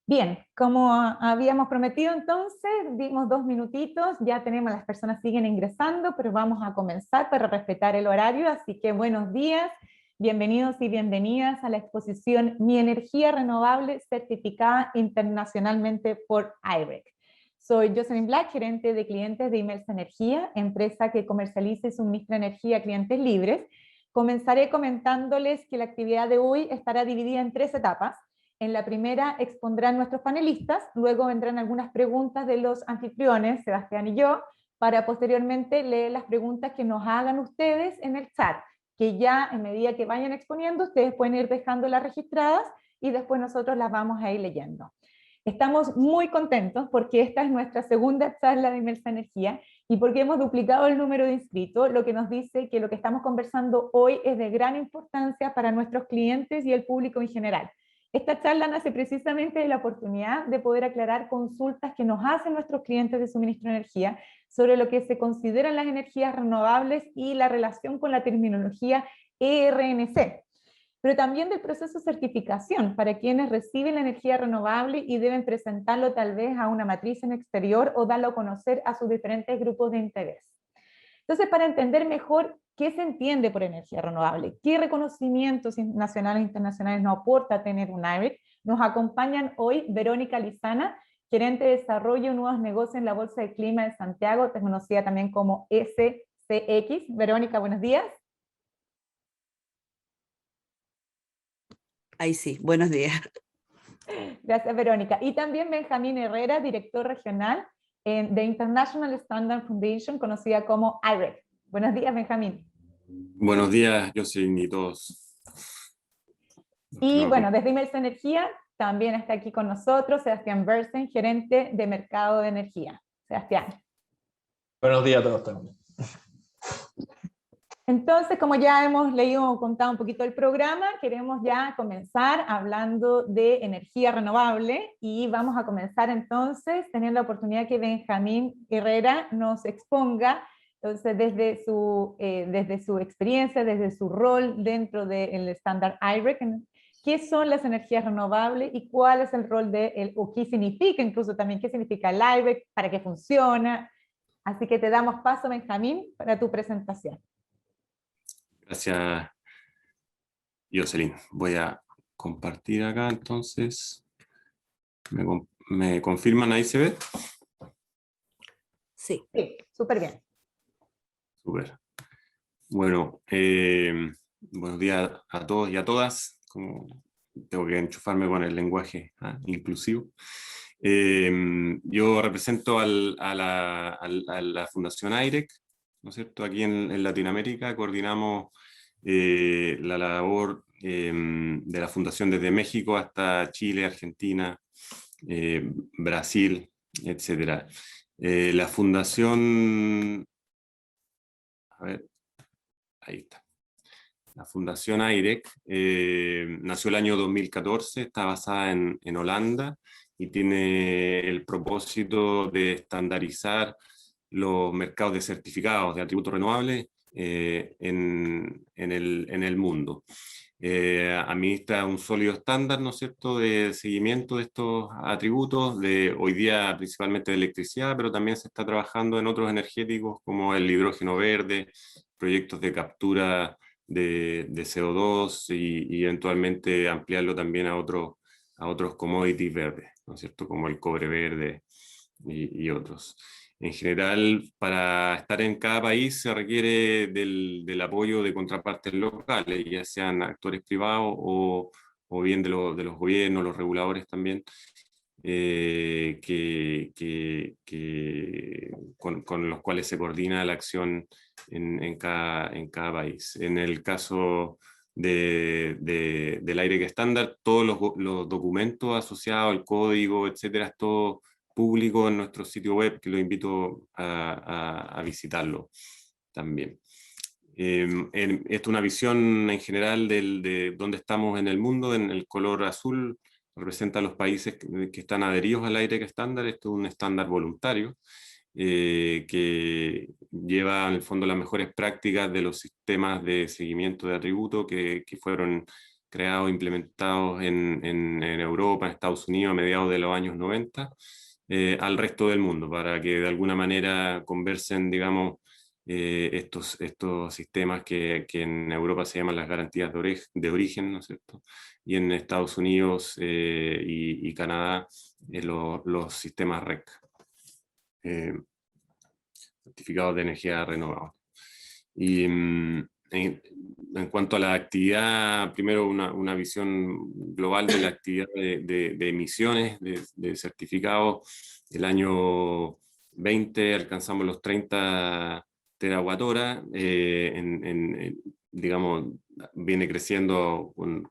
Bien, como habíamos prometido entonces, dimos 2 minutitos, ya tenemos, las personas siguen ingresando, pero vamos a comenzar para respetar el horario, así que buenos días, bienvenidos y bienvenidas a la exposición Mi Energía Renovable certificada internacionalmente por IREC. Soy Jocelyn Black, gerente de clientes de Imelsa Energía, empresa que comercializa y suministra energía a clientes libres. Comenzaré comentándoles que la actividad de hoy estará dividida en 3 etapas. En la primera expondrán nuestros panelistas, luego vendrán algunas preguntas de los anfitriones, Sebastián y yo, para posteriormente leer las preguntas que nos hagan ustedes en el chat, que ya en medida que vayan exponiendo, ustedes pueden ir dejándolas registradas y después nosotros las vamos a ir leyendo. Estamos muy contentos porque esta es nuestra segunda charla de Imelsa Energía y porque hemos duplicado el número de inscritos, lo que nos dice que lo que estamos conversando hoy es de gran importancia para nuestros clientes y el público en general. Esta charla nace precisamente de la oportunidad de poder aclarar consultas que nos hacen nuestros clientes de suministro de energía sobre lo que se consideran las energías renovables y la relación con la terminología ERNC, pero también del proceso de certificación para quienes reciben la energía renovable y deben presentarlo tal vez a una matriz en exterior o darlo a conocer a sus diferentes grupos de interés. Entonces, para entender mejor qué se entiende por energía renovable, qué reconocimientos nacionales e internacionales nos aporta tener un IREC, nos acompañan hoy Verónica Lizana, gerente de desarrollo y nuevos negocios en la Bolsa de Clima de Santiago, conocida también como SCX. Verónica, buenos días. Ahí sí, buenos días. Gracias, Verónica. Y también Benjamín Herrera, director regional de International Standard Foundation, conocida como IREC. Buenos días, Benjamín. Buenos días, Jocelyn y todos. Y bueno, desde Imelsa Energía también está aquí con nosotros Sebastián Bersen, gerente de mercado de energía. Sebastián. Buenos días a todos también. Entonces, como ya hemos leído, contado un poquito el programa, queremos ya comenzar hablando de energía renovable y vamos a comenzar entonces teniendo la oportunidad que Benjamín Herrera nos exponga, entonces desde su experiencia, desde su rol dentro del estándar IREC, qué son las energías renovables y cuál es el rol o qué significa incluso también, qué significa el IREC, para qué funciona. Así que te damos paso, Benjamín, para tu presentación. Gracias, Jocelyn. Voy a compartir acá entonces. ¿Me confirman ahí se ve? Sí. Sí, súper bien. Súper. Bueno, buenos días a todos y a todas. Como tengo que enchufarme con el lenguaje inclusivo. Yo represento a la Fundación IREC, ¿no es cierto? Aquí en Latinoamérica coordinamos la labor de la Fundación desde México hasta Chile, Argentina, Brasil, etc. La Fundación... A ver, ahí está. La Fundación IREC nació el año 2014, está basada en Holanda y tiene el propósito de estandarizar los mercados de certificados de atributos renovables en el mundo. Administra un sólido estándar, ¿no es cierto?, de seguimiento de estos atributos, hoy día principalmente de electricidad, pero también se está trabajando en otros energéticos como el hidrógeno verde, proyectos de captura de CO2 y eventualmente ampliarlo también a otros commodities verdes, ¿no es cierto?, como el cobre verde y otros. En general, para estar en cada país se requiere del apoyo de contrapartes locales, ya sean actores privados o bien de los gobiernos, los reguladores también, con los cuales se coordina la acción en cada país. En el caso del IREC estándar, todos los documentos asociados, el código, etcétera, es todo público en nuestro sitio web, que los invito a visitarlo también. Esta es una visión en general de dónde estamos en el mundo. En el color azul representa a los países que están adheridos al IREC estándar. Esto es un estándar voluntario que lleva en el fondo las mejores prácticas de los sistemas de seguimiento de atributos que fueron creados, implementados en Europa, en Estados Unidos a mediados de los años 90, al resto del mundo, para que de alguna manera conversen, digamos, estos sistemas que en Europa se llaman las garantías de origen, ¿no es cierto? Y en Estados Unidos y Canadá los sistemas REC, certificados de energía renovable. Y en cuanto a la actividad, primero una visión global de la actividad de emisiones de certificados. El año 20 alcanzamos los 30 terawatt-hora, digamos, viene creciendo con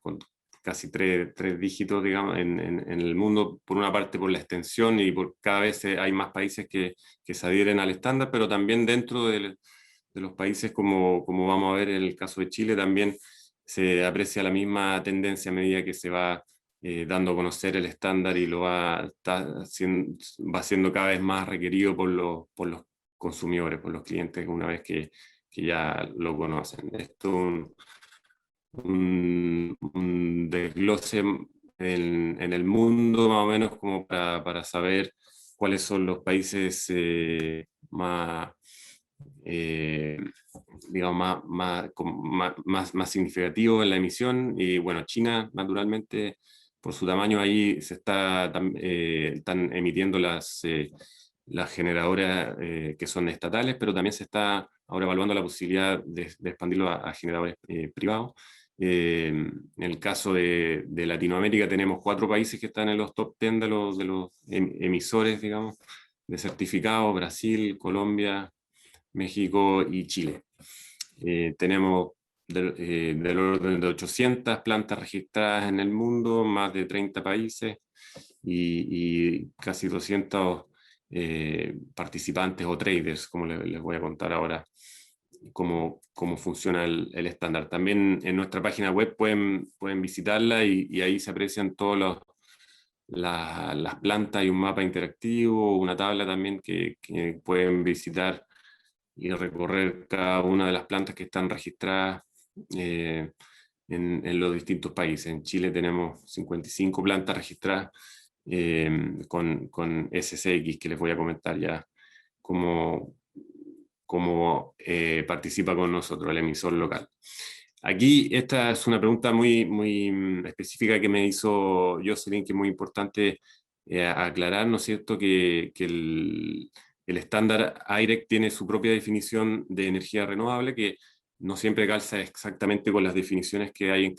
casi tres dígitos, digamos, en el mundo, por una parte por la extensión y por cada vez hay más países que se adhieren al estándar, pero también dentro de los países, como vamos a ver en el caso de Chile, también se aprecia la misma tendencia a medida que se va dando a conocer el estándar y va siendo cada vez más requerido por los consumidores, por los clientes, una vez que ya lo conocen. Esto es un desglose en el mundo, más o menos, como para saber cuáles son los países más, digamos, más significativos en la emisión. Y bueno, China, naturalmente, por su tamaño, ahí se están emitiendo las generadoras que son estatales, pero también se está ahora evaluando la posibilidad de expandirlo a generadores privados. En el caso de Latinoamérica tenemos 4 países que están en los top 10 de los emisores, digamos, de certificados: Brasil, Colombia, México y Chile. Tenemos del orden de 800 plantas registradas en el mundo, más de 30 países y casi 200 participantes o traders, como les voy a contar ahora cómo funciona el estándar. También en nuestra página web pueden visitarla y ahí se aprecian todas las plantas y un mapa interactivo, una tabla también que pueden visitar y recorrer cada una de las plantas que están registradas en los distintos países. En Chile tenemos 55 plantas registradas con SCX, que les voy a comentar ya cómo participa con nosotros el emisor local. Aquí esta es una pregunta muy específica que me hizo Jocelyn, que es muy importante aclarar, ¿no es cierto?, que el estándar AIREC tiene su propia definición de energía renovable, que no siempre calza exactamente con las definiciones que hay en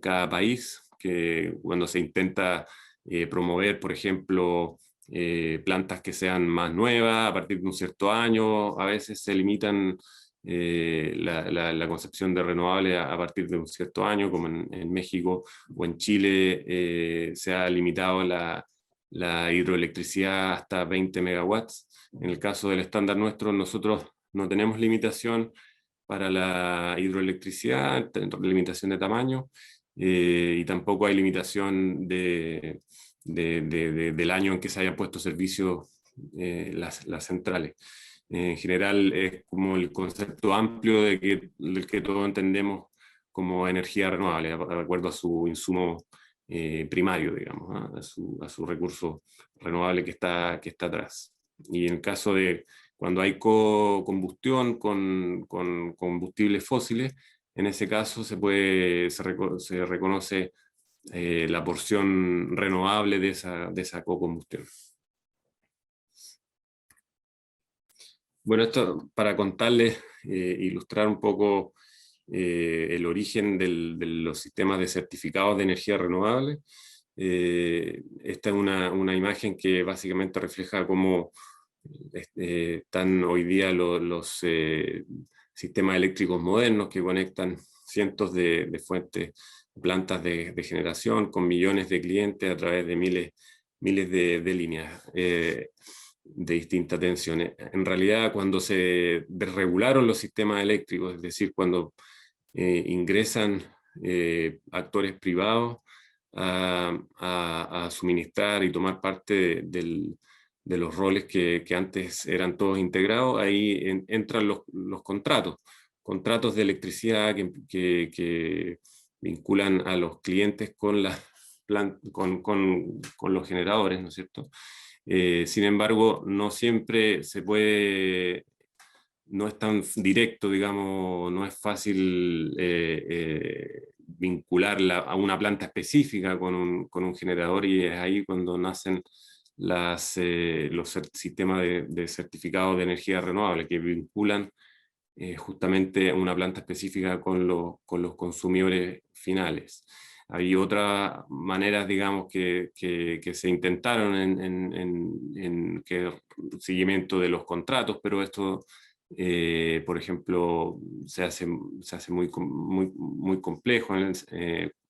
cada país, que cuando se intenta promover, por ejemplo, plantas que sean más nuevas, a partir de un cierto año, a veces se limitan la concepción de renovable a partir de un cierto año, como en México o en Chile se ha limitado la hidroelectricidad hasta 20 megawatts. En el caso del estándar nuestro, nosotros no tenemos limitación para la hidroelectricidad, limitación de tamaño, y tampoco hay limitación del año en que se hayan puesto servicio las centrales. En general es como el concepto amplio del que todos entendemos como energía renovable, de acuerdo a su insumo primario, digamos, a su recurso renovable que está atrás. Y en el caso de cuando hay combustión con combustibles fósiles, en ese caso se reconoce la porción renovable de esa co-combustión. Bueno, esto para contarles, ilustrar un poco el origen de los sistemas de certificados de energía renovable. Esta es una imagen que básicamente refleja cómo están hoy día los sistemas eléctricos modernos que conectan cientos de fuentes, plantas de generación con millones de clientes a través de miles de líneas de distintas tensiones. En realidad, cuando se desregularon los sistemas eléctricos, es decir, cuando ingresan actores privados a suministrar y tomar parte de los roles que antes eran todos integrados, ahí entran los contratos de electricidad que vinculan a los clientes con los generadores, ¿no es cierto? Sin embargo, no siempre se puede, no es tan directo, digamos, no es fácil vincularla a una planta específica con un generador, y es ahí cuando nacen los sistemas de certificados de energía renovable que vinculan justamente una planta específica con los consumidores finales. Hay otras maneras, digamos, que se intentaron en seguimiento de los contratos, pero esto, por ejemplo, se hace muy complejo,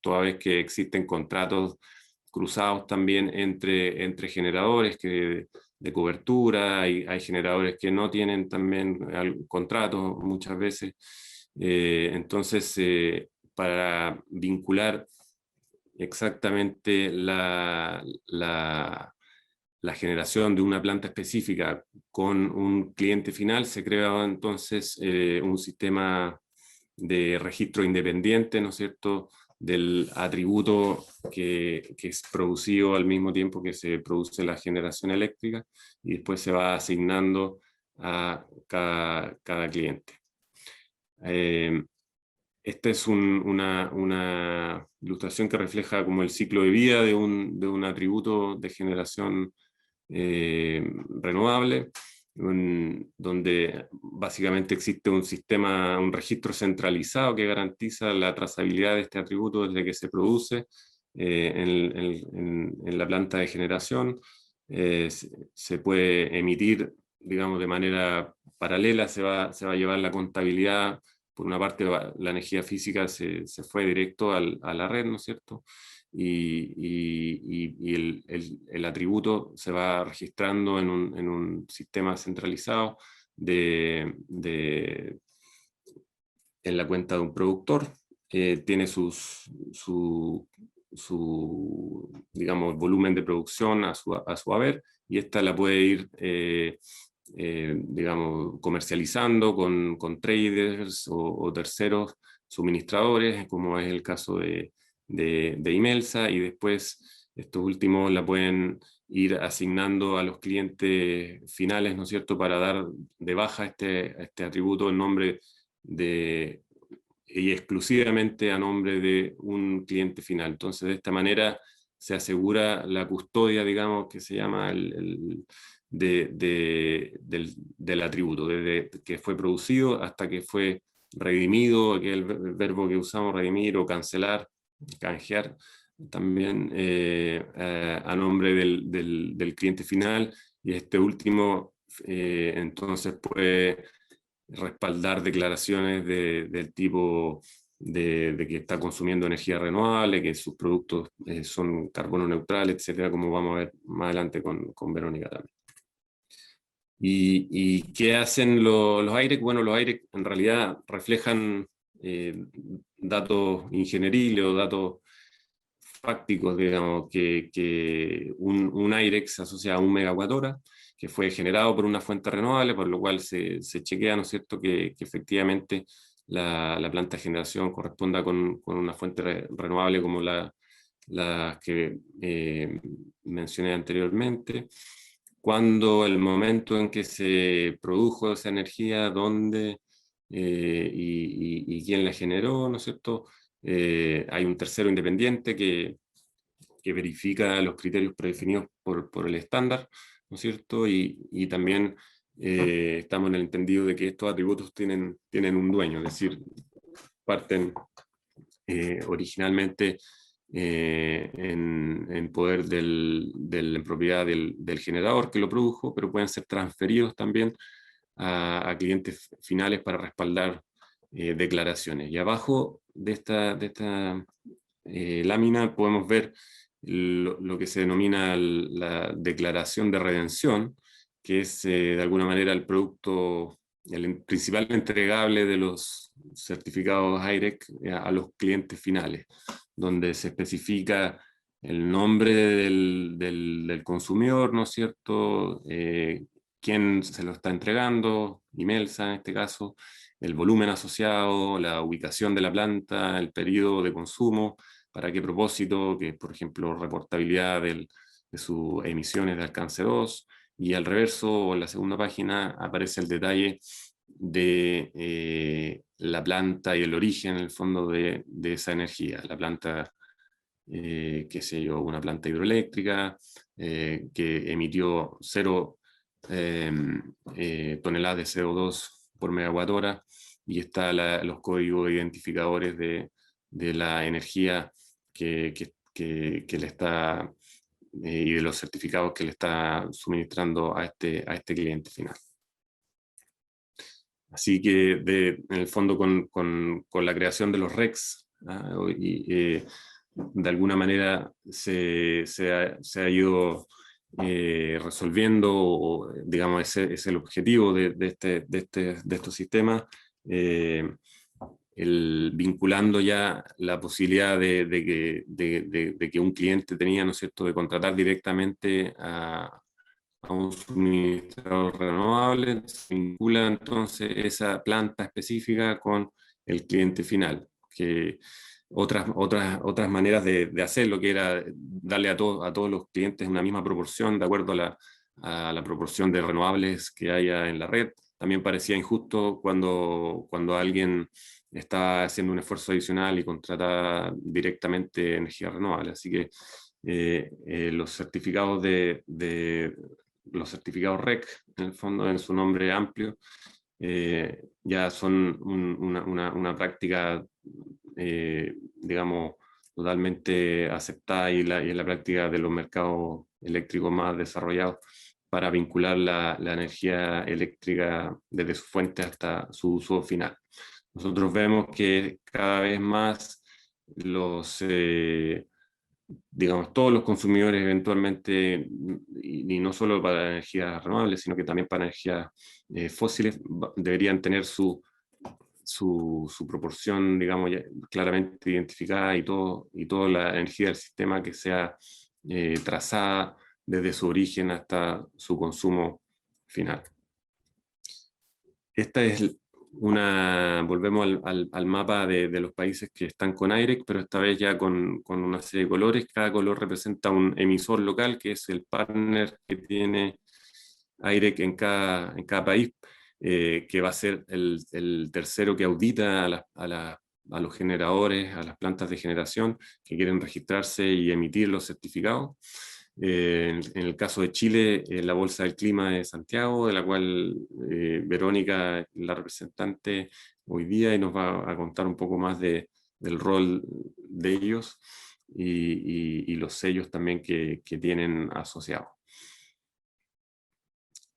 toda vez que existen contratos cruzados también entre generadores de cobertura, hay generadores que no tienen también contratos muchas veces. Entonces, para vincular exactamente la generación de una planta específica con un cliente final, se crea entonces un sistema de registro independiente, ¿no es cierto?, del atributo que es producido al mismo tiempo que se produce la generación eléctrica, y después se va asignando a cada cliente. Esta es una ilustración que refleja como el ciclo de vida de un atributo de generación renovable, donde básicamente existe un sistema, un registro centralizado que garantiza la trazabilidad de este atributo desde que se produce en la planta de generación. Se puede emitir, digamos, de manera paralela, se va a llevar la contabilidad. Por una parte, la energía física se fue directo a la red, ¿no es cierto? Y el atributo se va registrando en un sistema centralizado en la cuenta de un productor. Tiene su digamos, volumen de producción a su haber, y esta la puede ir digamos, comercializando con traders o terceros suministradores, como es el caso de Imelsa, y después estos últimos la pueden ir asignando a los clientes finales, ¿no es cierto?, para dar de baja este atributo en nombre y exclusivamente a nombre de un cliente final. Entonces, de esta manera se asegura la custodia, digamos, que se llama del atributo, desde que fue producido hasta que fue redimido, que es el verbo que usamos, redimir o cancelar, canjear, también a nombre del cliente final, y este último entonces puede respaldar declaraciones del tipo de que está consumiendo energía renovable, que sus productos son carbono neutral, etcétera, como vamos a ver más adelante con Verónica también. ¿Y qué hacen los IREC? Bueno, los IREC en realidad reflejan datos ingenieriles o datos fácticos, digamos, que un IREC se asocia a 1 megawatt-hora, que fue generado por una fuente renovable, por lo cual se chequea, ¿no es cierto?, que efectivamente la planta de generación corresponda con una fuente renovable como la que mencioné anteriormente. Cuando el momento en que se produjo esa energía, dónde y quién la generó, ¿no es cierto? Hay un tercero independiente que verifica los criterios predefinidos por el estándar, ¿no es cierto? Y también estamos en el entendido de que estos atributos tienen un dueño, es decir, parten originalmente en poder en propiedad del generador que lo produjo, pero pueden ser transferidos también a clientes finales para respaldar declaraciones. Y abajo de esta lámina podemos ver lo que se denomina la declaración de redención, que es de alguna manera el producto, el principal entregable de los certificados IREC a los clientes finales, donde se especifica el nombre del consumidor, ¿no es cierto?, quién se lo está entregando, Imelsa en este caso, el volumen asociado, la ubicación de la planta, el periodo de consumo, para qué propósito, que por ejemplo reportabilidad de sus emisiones de alcance 2, y al reverso o en la segunda página aparece el detalle de la planta y el origen en el fondo de esa energía. La planta, qué sé yo, una planta hidroeléctrica que emitió 0 toneladas de CO2 por megawatt hora, y está los códigos identificadores de la energía que le está y de los certificados que le está suministrando a este cliente final. Así que en el fondo con la creación de los RECs, de alguna manera se ha ido resolviendo, o, digamos, ese es el objetivo de estos sistemas, vinculando ya la posibilidad de que un cliente tenía, ¿no es cierto?, de contratar directamente a un suministrador renovable, se vincula entonces esa planta específica con el cliente final, que otras maneras de hacerlo, que era darle a todos los clientes una misma proporción de acuerdo a la proporción de renovables que haya en la red. También parecía injusto cuando alguien está haciendo un esfuerzo adicional y contrata directamente energía renovable. Así que los certificados los certificados REC, en el fondo, en su nombre amplio, ya son una práctica, digamos, totalmente aceptada y es la práctica de los mercados eléctricos más desarrollados para vincular la energía eléctrica desde su fuente hasta su uso final. Nosotros vemos que cada vez más digamos, todos los consumidores eventualmente, y no solo para energías renovables, sino que también para energías fósiles, deberían tener su proporción, digamos, claramente identificada, y toda la energía del sistema que sea trazada desde su origen hasta su consumo final. Esta es volvemos al mapa de los países que están con AIREC, pero esta vez ya con una serie de colores. Cada color representa un emisor local, que es el partner que tiene AIREC en cada país, que va a ser el tercero que audita a los generadores, a las plantas de generación que quieren registrarse y emitir los certificados. En el caso de Chile, la Bolsa del Clima de Santiago, de la cual Verónica es la representante hoy día y nos va a contar un poco más del rol de ellos y los sellos también que tienen asociados.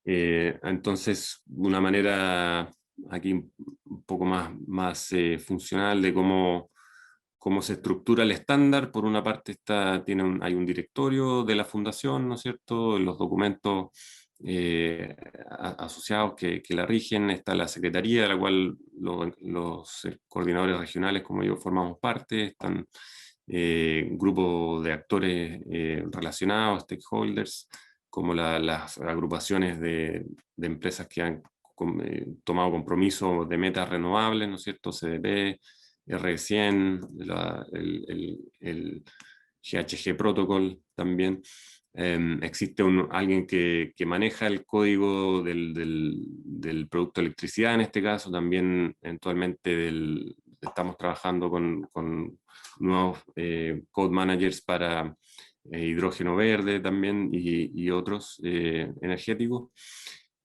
Entonces, una manera aquí un poco más funcional de cómo se estructura el estándar. Por una parte hay un directorio de la fundación, ¿no es cierto?, los documentos asociados que la rigen. Está la secretaría, de la cual los coordinadores regionales como yo formamos parte. Están grupos de actores relacionados, stakeholders, como las agrupaciones de empresas que han tomado compromiso de metas renovables, ¿no es cierto?, CDP, R100, el GHG Protocol también. Existe alguien que maneja el código del producto de electricidad, en este caso. También eventualmente estamos trabajando con nuevos code managers para hidrógeno verde también y otros energéticos.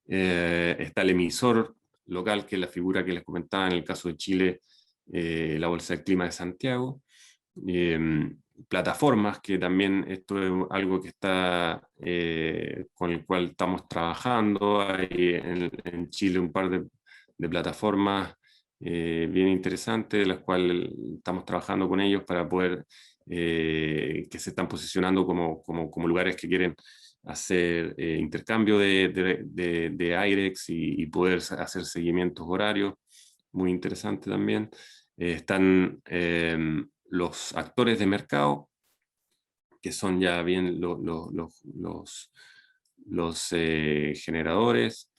Está el emisor local, que es la figura que les comentaba en el caso de Chile, la Bolsa del Clima de Santiago. Plataformas, que también esto es algo que está con el cual estamos trabajando. Hay en Chile un par de plataformas bien interesantes, de las cuales estamos trabajando con ellos para poder que se están posicionando como lugares que quieren hacer intercambio de AIRECs y poder hacer seguimientos horarios. Muy interesante también. Están los actores de mercado, que son ya bien generadores,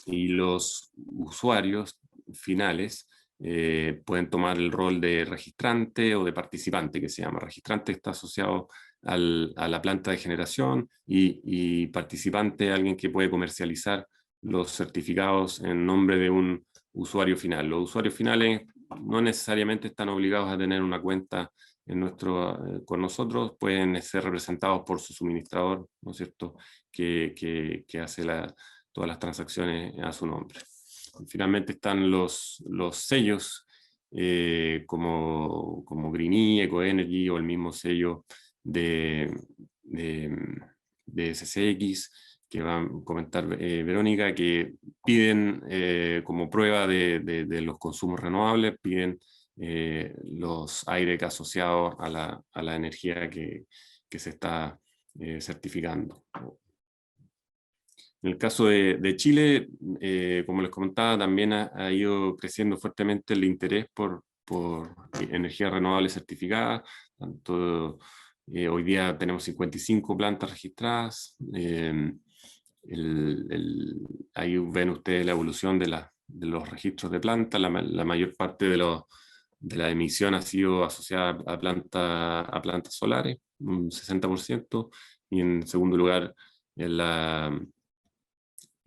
y los usuarios finales pueden tomar el rol de registrante o de participante, que se llama. Registrante está asociado a la planta de generación, y participante, alguien que puede comercializar los certificados en nombre de un usuario final. Los usuarios finales no necesariamente están obligados a tener una cuenta con nosotros, pueden ser representados por su suministrador, ¿no es cierto?, que hace todas las transacciones a su nombre. Finalmente están los sellos, como Green Ecoenergy, o el mismo sello de SCX, que va a comentar Verónica, que piden como prueba de los consumos renovables, piden los AIREC asociados a la energía que se está certificando. En el caso de Chile, como les comentaba, también ha ido creciendo fuertemente el interés por energía renovable certificada. Tanto, hoy día tenemos 55 plantas registradas. Ahí ven ustedes la evolución de los registros de plantas. La mayor parte de la emisión ha sido asociada a plantas solares, un 60%, y en segundo lugar en la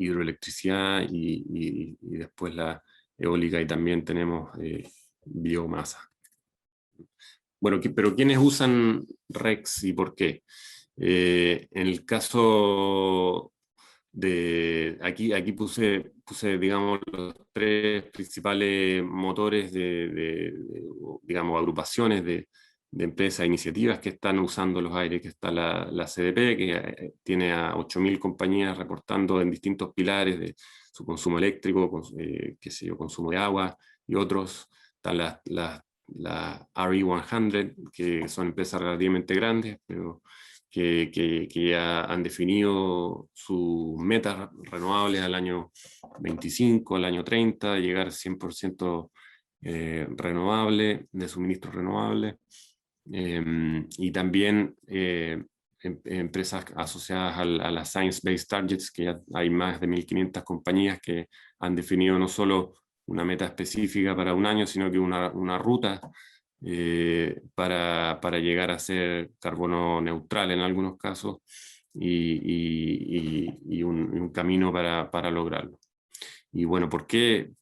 hidroelectricidad, y después la eólica, y también tenemos biomasa. Bueno, pero ¿quiénes usan RECs y por qué? En el caso aquí puse, digamos, los tres principales motores digamos, agrupaciones de empresas, iniciativas que están usando los AIREC, que está la CDP, que tiene a 8.000 compañías reportando en distintos pilares de su consumo eléctrico, qué sé yo, consumo de agua, y otros. Están las RE100, que son empresas relativamente grandes, pero que ya han definido sus metas renovables al año 25, al año 30, llegar a 100% renovable, de suministro renovable. Y también empresas asociadas a las Science-Based Targets, que ya hay más de 1.500 compañías que han definido no solo una meta específica para un año, sino que una ruta para llegar a ser carbono neutral en algunos casos, y un camino para lograrlo. Y bueno, ¿por qué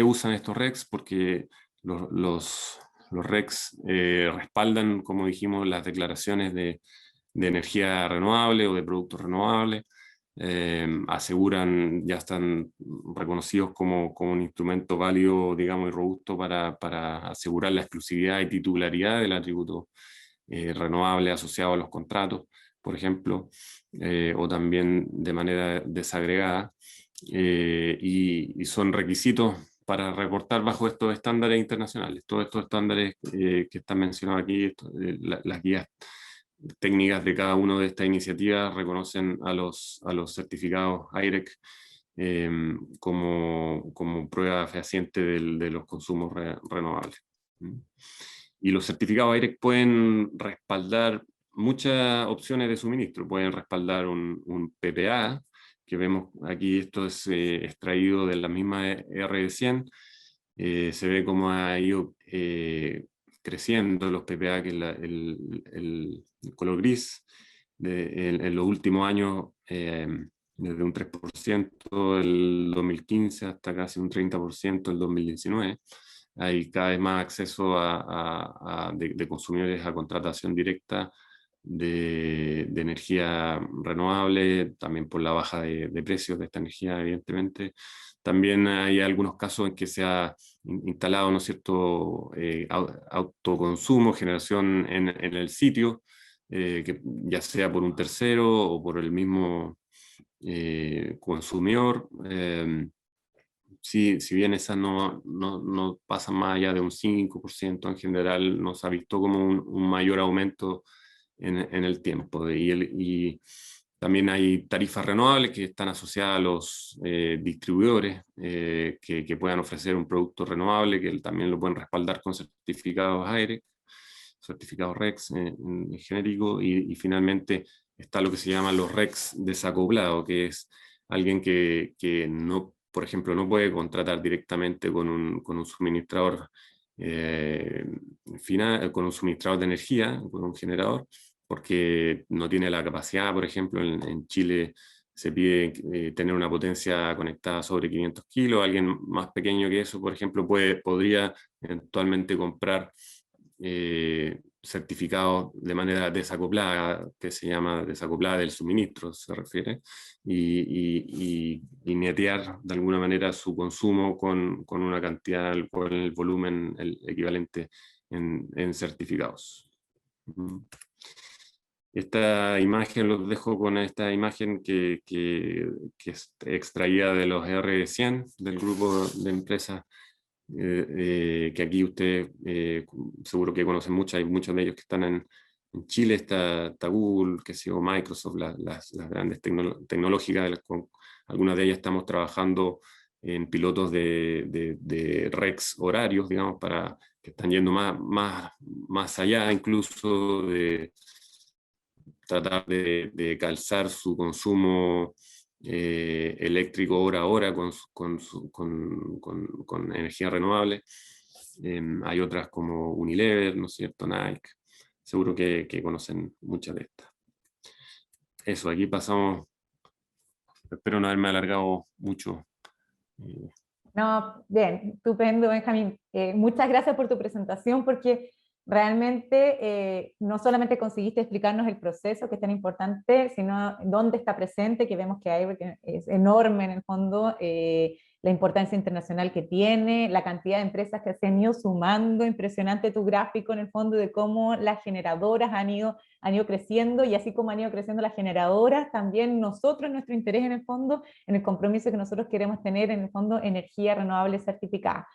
usan estos RECs? Porque los RECs respaldan, como dijimos, las declaraciones de energía renovable o de productos renovables. Aseguran, ya están reconocidos como un instrumento válido, digamos, y robusto para asegurar la exclusividad y titularidad del atributo renovable asociado a los contratos, por ejemplo, o también de manera desagregada, y son requisitos para reportar bajo estos estándares internacionales. Todos estos estándares que están mencionados aquí, las guías técnicas de cada una de estas iniciativas reconocen a los certificados AIREC como prueba fehaciente de los consumos renovables. Y los certificados AIREC pueden respaldar muchas opciones de suministro. Pueden respaldar un PPA, que vemos aquí, esto es extraído de la misma RE100. Se ve cómo ha ido creciendo los PPA, que el color gris, en los últimos años, desde un 3% el 2015 hasta casi un 30% el 2019. Hay cada vez más acceso de consumidores a contratación directa de energía renovable, también por la baja de precios de esta energía, evidentemente. También hay algunos casos en que se ha instalado, ¿no es cierto?, autoconsumo, generación en el sitio, que ya sea por un tercero o por el mismo consumidor. Si bien esas no pasan más allá de un 5%, en general no se ha visto como un mayor aumento en el tiempo. Y también hay tarifas renovables que están asociadas a los distribuidores que puedan ofrecer un producto renovable, que también lo pueden respaldar con certificados AIREC, certificados RECs en genérico, y finalmente está lo que se llama los RECs desacoplados, que es alguien que no, por ejemplo, no puede contratar directamente con un suministrador final, con un suministrador de energía, con un generador, porque no tiene la capacidad. Por ejemplo, en Chile se pide tener una potencia conectada sobre 500 kilos. Alguien más pequeño que eso, por ejemplo, podría eventualmente comprar certificados de manera desacoplada, que se llama desacoplada del suministro, se refiere, y netear de alguna manera su consumo con una cantidad, con el volumen el equivalente en certificados. Esta imagen, los dejo con esta imagen que es extraída de los R100 del grupo de empresas que aquí ustedes seguro que conocen muchas, hay muchos de ellos que están en Chile, está Google, que sea Microsoft, las grandes tecnológicas, con algunas de ellas estamos trabajando en pilotos de RECs horarios, digamos, para que están yendo más allá incluso de tratar de calzar su consumo eléctrico hora a hora con energía renovable. Hay otras como Unilever, ¿no es cierto? Nike. Seguro que conocen muchas de estas. Eso, aquí pasamos. Espero no haberme alargado mucho. No, bien, estupendo, Benjamín. Muchas gracias por tu presentación, porque realmente no solamente conseguiste explicarnos el proceso, que es tan importante, sino dónde está presente, que vemos que hay, porque es enorme en el fondo, la importancia internacional que tiene, la cantidad de empresas que se han ido sumando, impresionante tu gráfico en el fondo de cómo las generadoras han ido creciendo, y así como han ido creciendo las generadoras, también nosotros, nuestro interés en el fondo, en el compromiso que nosotros queremos tener, en el fondo, energía renovable certificada.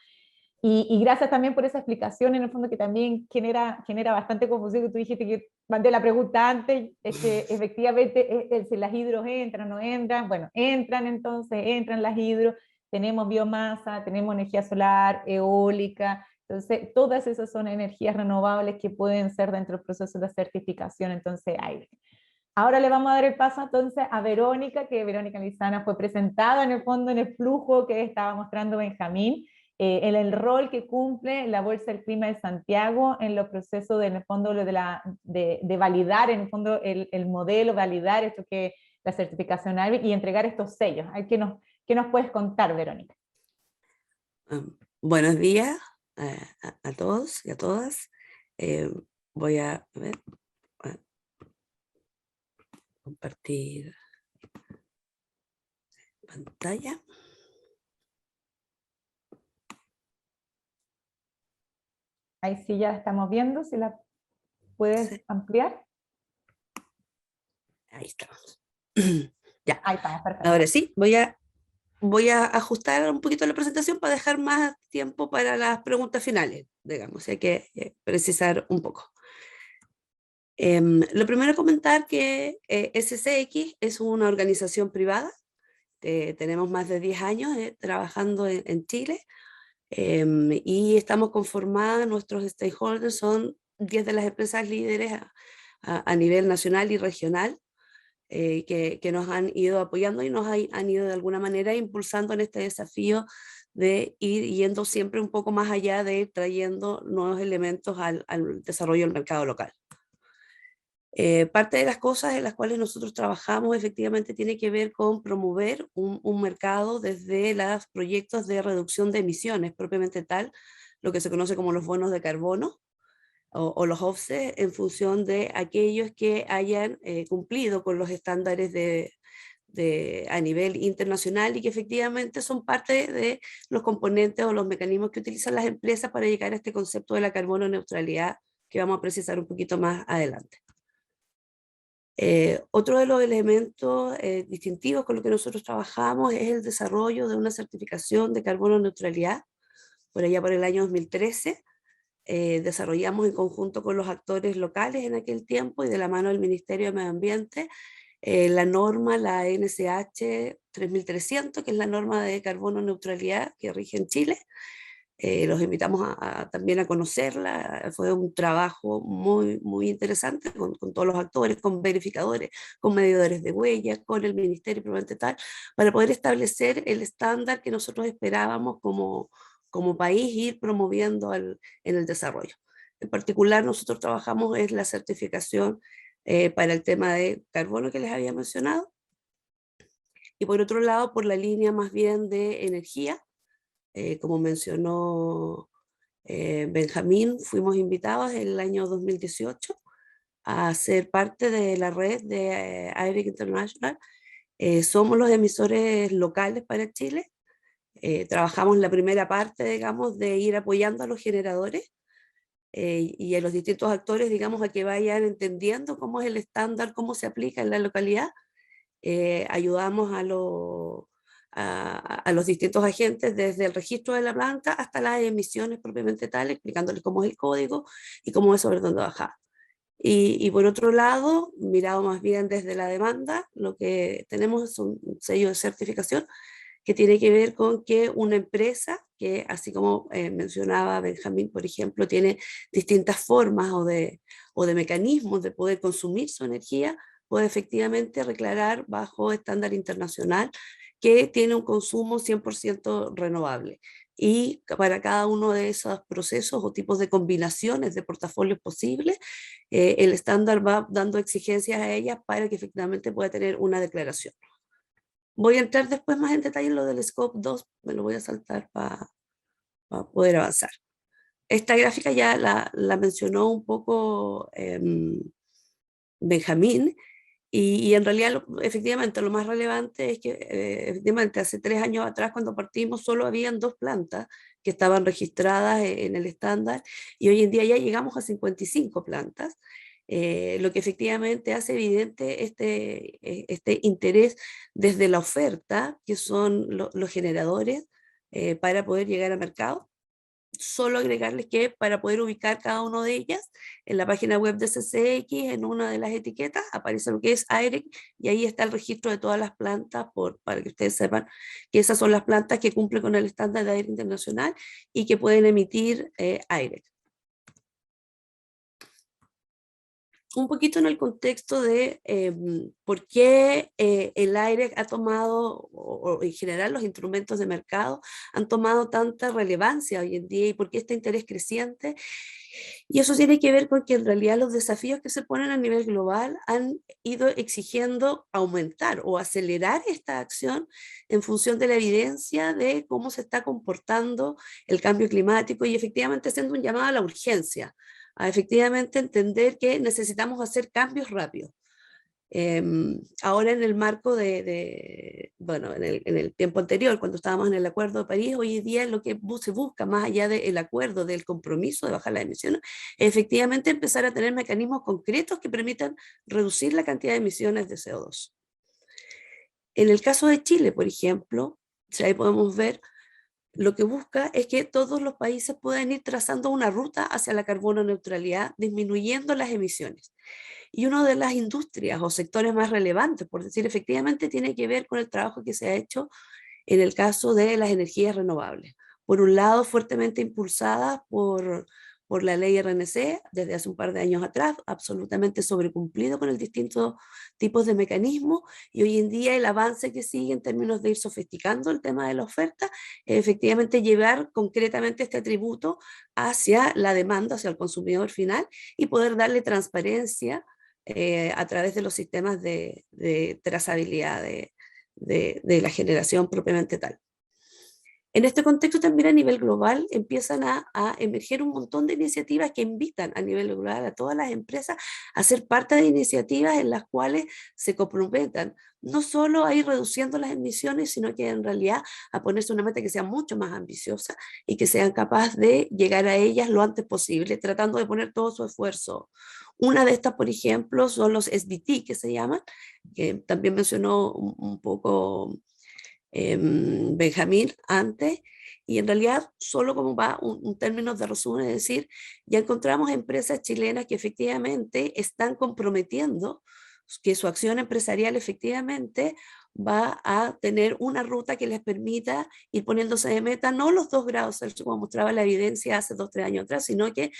Y gracias también por esa explicación, en el fondo, que también genera bastante confusión, que tú dijiste que mandé la pregunta antes, es que efectivamente si las hidros entran o no entran. Bueno, entran las hidros, tenemos biomasa, tenemos energía solar, eólica, entonces todas esas son energías renovables que pueden ser dentro del proceso de certificación, entonces hay. Ahora le vamos a dar el paso entonces a Verónica, que Verónica Lizana fue presentada en el fondo en el flujo que estaba mostrando Benjamín, en el rol que cumple la Bolsa del Clima de Santiago en los procesos de, en el fondo de validar en el fondo el modelo, validar esto que la certificación ARBIC y entregar estos sellos. ¿Qué nos puedes contar, Verónica? Buenos días a todos y a todas. Voy a ver, compartir pantalla. Ahí sí ya la estamos viendo, si la puedes ampliar. Ahí estamos. Ya. Ahí está, perfecto. Ahora sí, voy a ajustar un poquito la presentación para dejar más tiempo para las preguntas finales, digamos, hay que precisar un poco. Lo primero comentar que SCX es una organización privada, tenemos más de 10 años trabajando en Chile, y estamos conformadas, nuestros stakeholders son 10 de las empresas líderes a nivel nacional y regional, que nos han ido apoyando y nos han ido de alguna manera impulsando en este desafío de ir yendo siempre un poco más allá de ir trayendo nuevos elementos al desarrollo del mercado local. Parte de las cosas en las cuales nosotros trabajamos efectivamente tiene que ver con promover un mercado desde los proyectos de reducción de emisiones propiamente tal, lo que se conoce como los bonos de carbono o los offsets, en función de aquellos que hayan cumplido con los estándares a nivel internacional y que efectivamente son parte de los componentes o los mecanismos que utilizan las empresas para llegar a este concepto de la carbono neutralidad que vamos a precisar un poquito más adelante. Otro de los elementos distintivos con los que nosotros trabajamos es el desarrollo de una certificación de carbono neutralidad. Por allá por el año 2013 desarrollamos en conjunto con los actores locales en aquel tiempo y de la mano del Ministerio de Medio Ambiente la norma, la NSH 3300, que es la norma de carbono neutralidad que rige en Chile, Los invitamos también a conocerla. Fue un trabajo muy, muy interesante con todos los actores, con verificadores, con medidores de huellas, con el Ministerio probablemente tal, para poder establecer el estándar que nosotros esperábamos como país ir promoviendo en el desarrollo. En particular, nosotros trabajamos en la certificación para el tema de carbono que les había mencionado, y por otro lado, por la línea más bien de energía, como mencionó Benjamín, fuimos invitados en el año 2018 a ser parte de la red de AIREC International. Somos los emisores locales para Chile. Trabajamos la primera parte, digamos, de ir apoyando a los generadores y a los distintos actores, digamos, a que vayan entendiendo cómo es el estándar, cómo se aplica en la localidad. Ayudamos a los distintos agentes desde el registro de la planta hasta las emisiones propiamente tales, explicándoles cómo es el código y cómo es sobre dónde bajar. Y por otro lado, mirado más bien desde la demanda, lo que tenemos es un sello de certificación que tiene que ver con que una empresa, que así como mencionaba Benjamín, por ejemplo, tiene distintas formas o de mecanismos de poder consumir su energía, puede efectivamente declarar bajo estándar internacional que tiene un consumo 100% renovable. Y para cada uno de esos procesos o tipos de combinaciones de portafolios posibles, el estándar va dando exigencias a ellas para que efectivamente pueda tener una declaración. Voy a entrar después más en detalle en lo del Scope 2, me lo voy a saltar para poder avanzar. Esta gráfica ya la mencionó un poco Benjamín, y en realidad efectivamente lo más relevante es que efectivamente hace 3 años atrás cuando partimos solo habían 2 plantas que estaban registradas en el estándar, y hoy en día ya llegamos a 55 plantas. Lo que efectivamente hace evidente este interés desde la oferta, que son los generadores, para poder llegar al mercado. Solo agregarles que para poder ubicar cada una de ellas, en la página web de CCX, en una de las etiquetas, aparece lo que es AIREC, y ahí está el registro de todas las plantas, para que ustedes sepan que esas son las plantas que cumplen con el estándar de aire internacional y que pueden emitir AIREC. Un poquito en el contexto de por qué el AIREC ha tomado, o en general los instrumentos de mercado, han tomado tanta relevancia hoy en día y por qué este interés creciente. Y eso tiene que ver con que en realidad los desafíos que se ponen a nivel global han ido exigiendo aumentar o acelerar esta acción en función de la evidencia de cómo se está comportando el cambio climático, y efectivamente haciendo un llamado a la urgencia, a efectivamente entender que necesitamos hacer cambios rápidos. Ahora en el marco bueno, en el tiempo anterior, cuando estábamos en el Acuerdo de París, hoy en día lo que se busca, más allá del acuerdo, del compromiso de bajar las emisiones, es efectivamente empezar a tener mecanismos concretos que permitan reducir la cantidad de emisiones de CO2. En el caso de Chile, por ejemplo, si ahí podemos ver, lo que busca es que todos los países puedan ir trazando una ruta hacia la carbono neutralidad, disminuyendo las emisiones. Y una de las industrias o sectores más relevantes, por decir, efectivamente tiene que ver con el trabajo que se ha hecho en el caso de las energías renovables. Por un lado, fuertemente impulsadas por la ley RNC desde hace un par de años atrás, absolutamente sobrecumplido con el distintos tipos de mecanismos, y hoy en día el avance que sigue en términos de ir sofisticando el tema de la oferta, efectivamente llevar concretamente este atributo hacia la demanda, hacia el consumidor final, y poder darle transparencia a través de los sistemas de trazabilidad de la generación propiamente tal. En este contexto también a nivel global empiezan a emerger un montón de iniciativas que invitan a nivel global a todas las empresas a ser parte de iniciativas en las cuales se comprometan no solo a ir reduciendo las emisiones, sino que en realidad a ponerse una meta que sea mucho más ambiciosa y que sean capaces de llegar a ellas lo antes posible, tratando de poner todo su esfuerzo. Una de estas, por ejemplo, son los SBT, que se llaman, que también mencionó un poco Benjamín antes, y en realidad solo como va un término de resumen, es decir, ya encontramos empresas chilenas que efectivamente están comprometiendo que su acción empresarial efectivamente va a tener una ruta que les permita ir poniéndose de meta, no los 2 grados Celsius como mostraba la evidencia hace 2 o 3 años atrás, sino que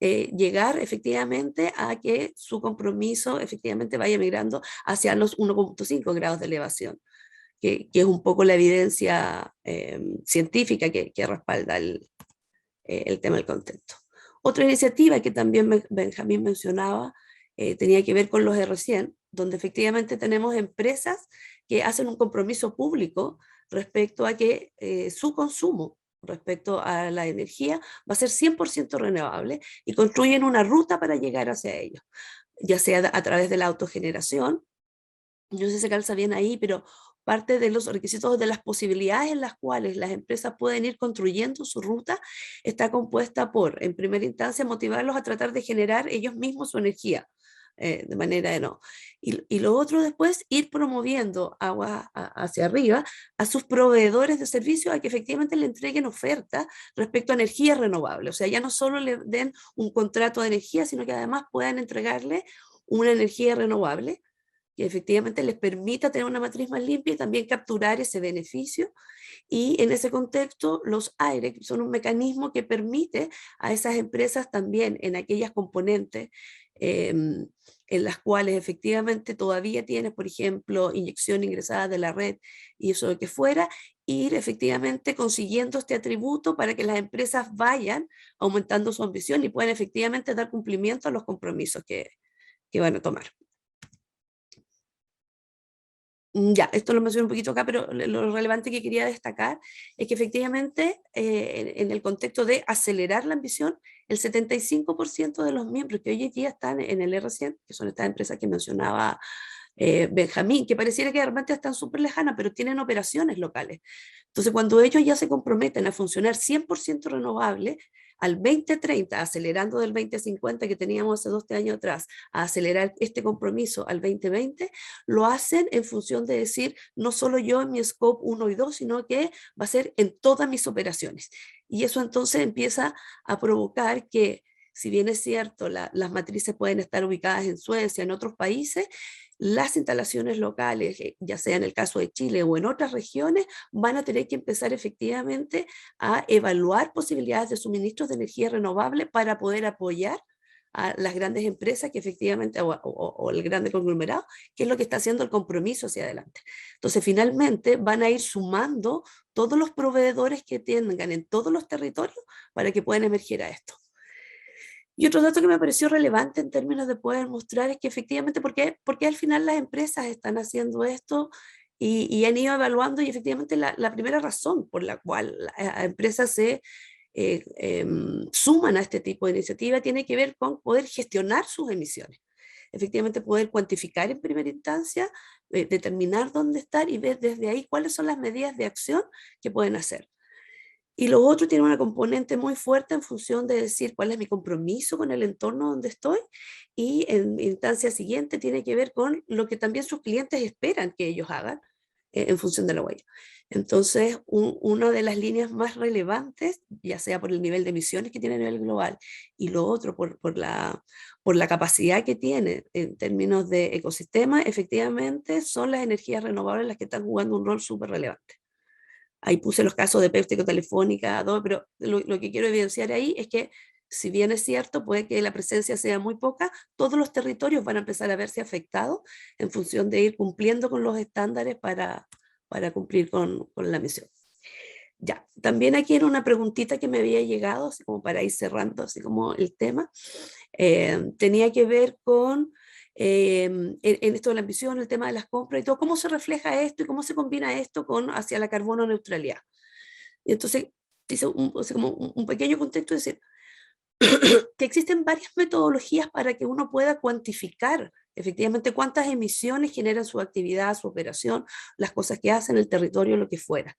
llegar efectivamente a que su compromiso efectivamente vaya migrando hacia los 1,5 grados de elevación, que es un poco la evidencia científica que respalda el tema del contexto. Otra iniciativa que también Benjamín mencionaba tenía que ver con los R100, donde efectivamente tenemos empresas que hacen un compromiso público respecto a que su consumo respecto a la energía va a ser 100% renovable y construyen una ruta para llegar hacia ello, ya sea a través de la autogeneración. No sé si se calza bien ahí, pero parte de los requisitos de las posibilidades en las cuales las empresas pueden ir construyendo su ruta está compuesta por, en primera instancia, motivarlos a tratar de generar ellos mismos su energía. De manera de no. Y lo otro después, ir promoviendo agua hacia arriba a sus proveedores de servicios a que efectivamente le entreguen ofertas respecto a energía renovable. O sea, ya no solo le den un contrato de energía, sino que además puedan entregarle una energía renovable que efectivamente les permita tener una matriz más limpia y también capturar ese beneficio. Y en ese contexto, los AIREC son un mecanismo que permite a esas empresas también en aquellas componentes en las cuales efectivamente todavía tienes, por ejemplo, inyección ingresada de la red y eso de que fuera, ir efectivamente consiguiendo este atributo para que las empresas vayan aumentando su ambición y puedan efectivamente dar cumplimiento a los compromisos que van a tomar. Ya, esto lo mencioné un poquito acá, pero lo relevante que quería destacar es que efectivamente en el contexto de acelerar la ambición, el 75% de los miembros que hoy en día están en el R100, que son estas empresas que mencionaba Benjamín, que pareciera que realmente están súper lejanas, pero tienen operaciones locales. Entonces, cuando ellos ya se comprometen a funcionar 100% renovable, al 2030, acelerando del 2050 que teníamos hace 2 años atrás, a acelerar este compromiso al 2020, lo hacen en función de decir, no solo yo en mi scope 1 y 2, sino que va a ser en todas mis operaciones. Y eso entonces empieza a provocar que, si bien es cierto, las matrices pueden estar ubicadas en Suecia, en otros países, las instalaciones locales, ya sea en el caso de Chile o en otras regiones, van a tener que empezar efectivamente a evaluar posibilidades de suministros de energía renovable para poder apoyar a las grandes empresas que efectivamente, o el grande conglomerado, que es lo que está haciendo el compromiso hacia adelante. Entonces, finalmente van a ir sumando todos los proveedores que tengan en todos los territorios para que puedan emerger a esto. Y otro dato que me pareció relevante en términos de poder mostrar es que efectivamente, ¿por qué al final las empresas están haciendo esto y han ido evaluando? Y efectivamente la primera razón por la cual las empresas se suman a este tipo de iniciativa tiene que ver con poder gestionar sus emisiones. Efectivamente poder cuantificar en primera instancia, determinar dónde estar y ver desde ahí cuáles son las medidas de acción que pueden hacer. Y lo otro tiene una componente muy fuerte en función de decir cuál es mi compromiso con el entorno donde estoy, y en instancia siguiente tiene que ver con lo que también sus clientes esperan que ellos hagan en función de la huella. Entonces, una de las líneas más relevantes, ya sea por el nivel de emisiones que tiene a nivel global y lo otro por la capacidad que tiene en términos de ecosistema, efectivamente son las energías renovables las que están jugando un rol súper relevante. Ahí puse los casos de Pepsi, Telefónica, Adobe, pero lo que quiero evidenciar ahí es que, si bien es cierto, puede que la presencia sea muy poca, todos los territorios van a empezar a verse afectados en función de ir cumpliendo con los estándares para cumplir con la misión. Ya, también aquí era una preguntita que me había llegado, así como para ir cerrando, así como el tema. Tenía que ver con en esto de la ambición, el tema de las compras y todo, cómo se refleja esto y cómo se combina esto con hacia la carbono neutralidad. Y entonces, dice como un pequeño contexto, es decir, que existen varias metodologías para que uno pueda cuantificar efectivamente cuántas emisiones generan su actividad, su operación, las cosas que hacen, el territorio, lo que fuera.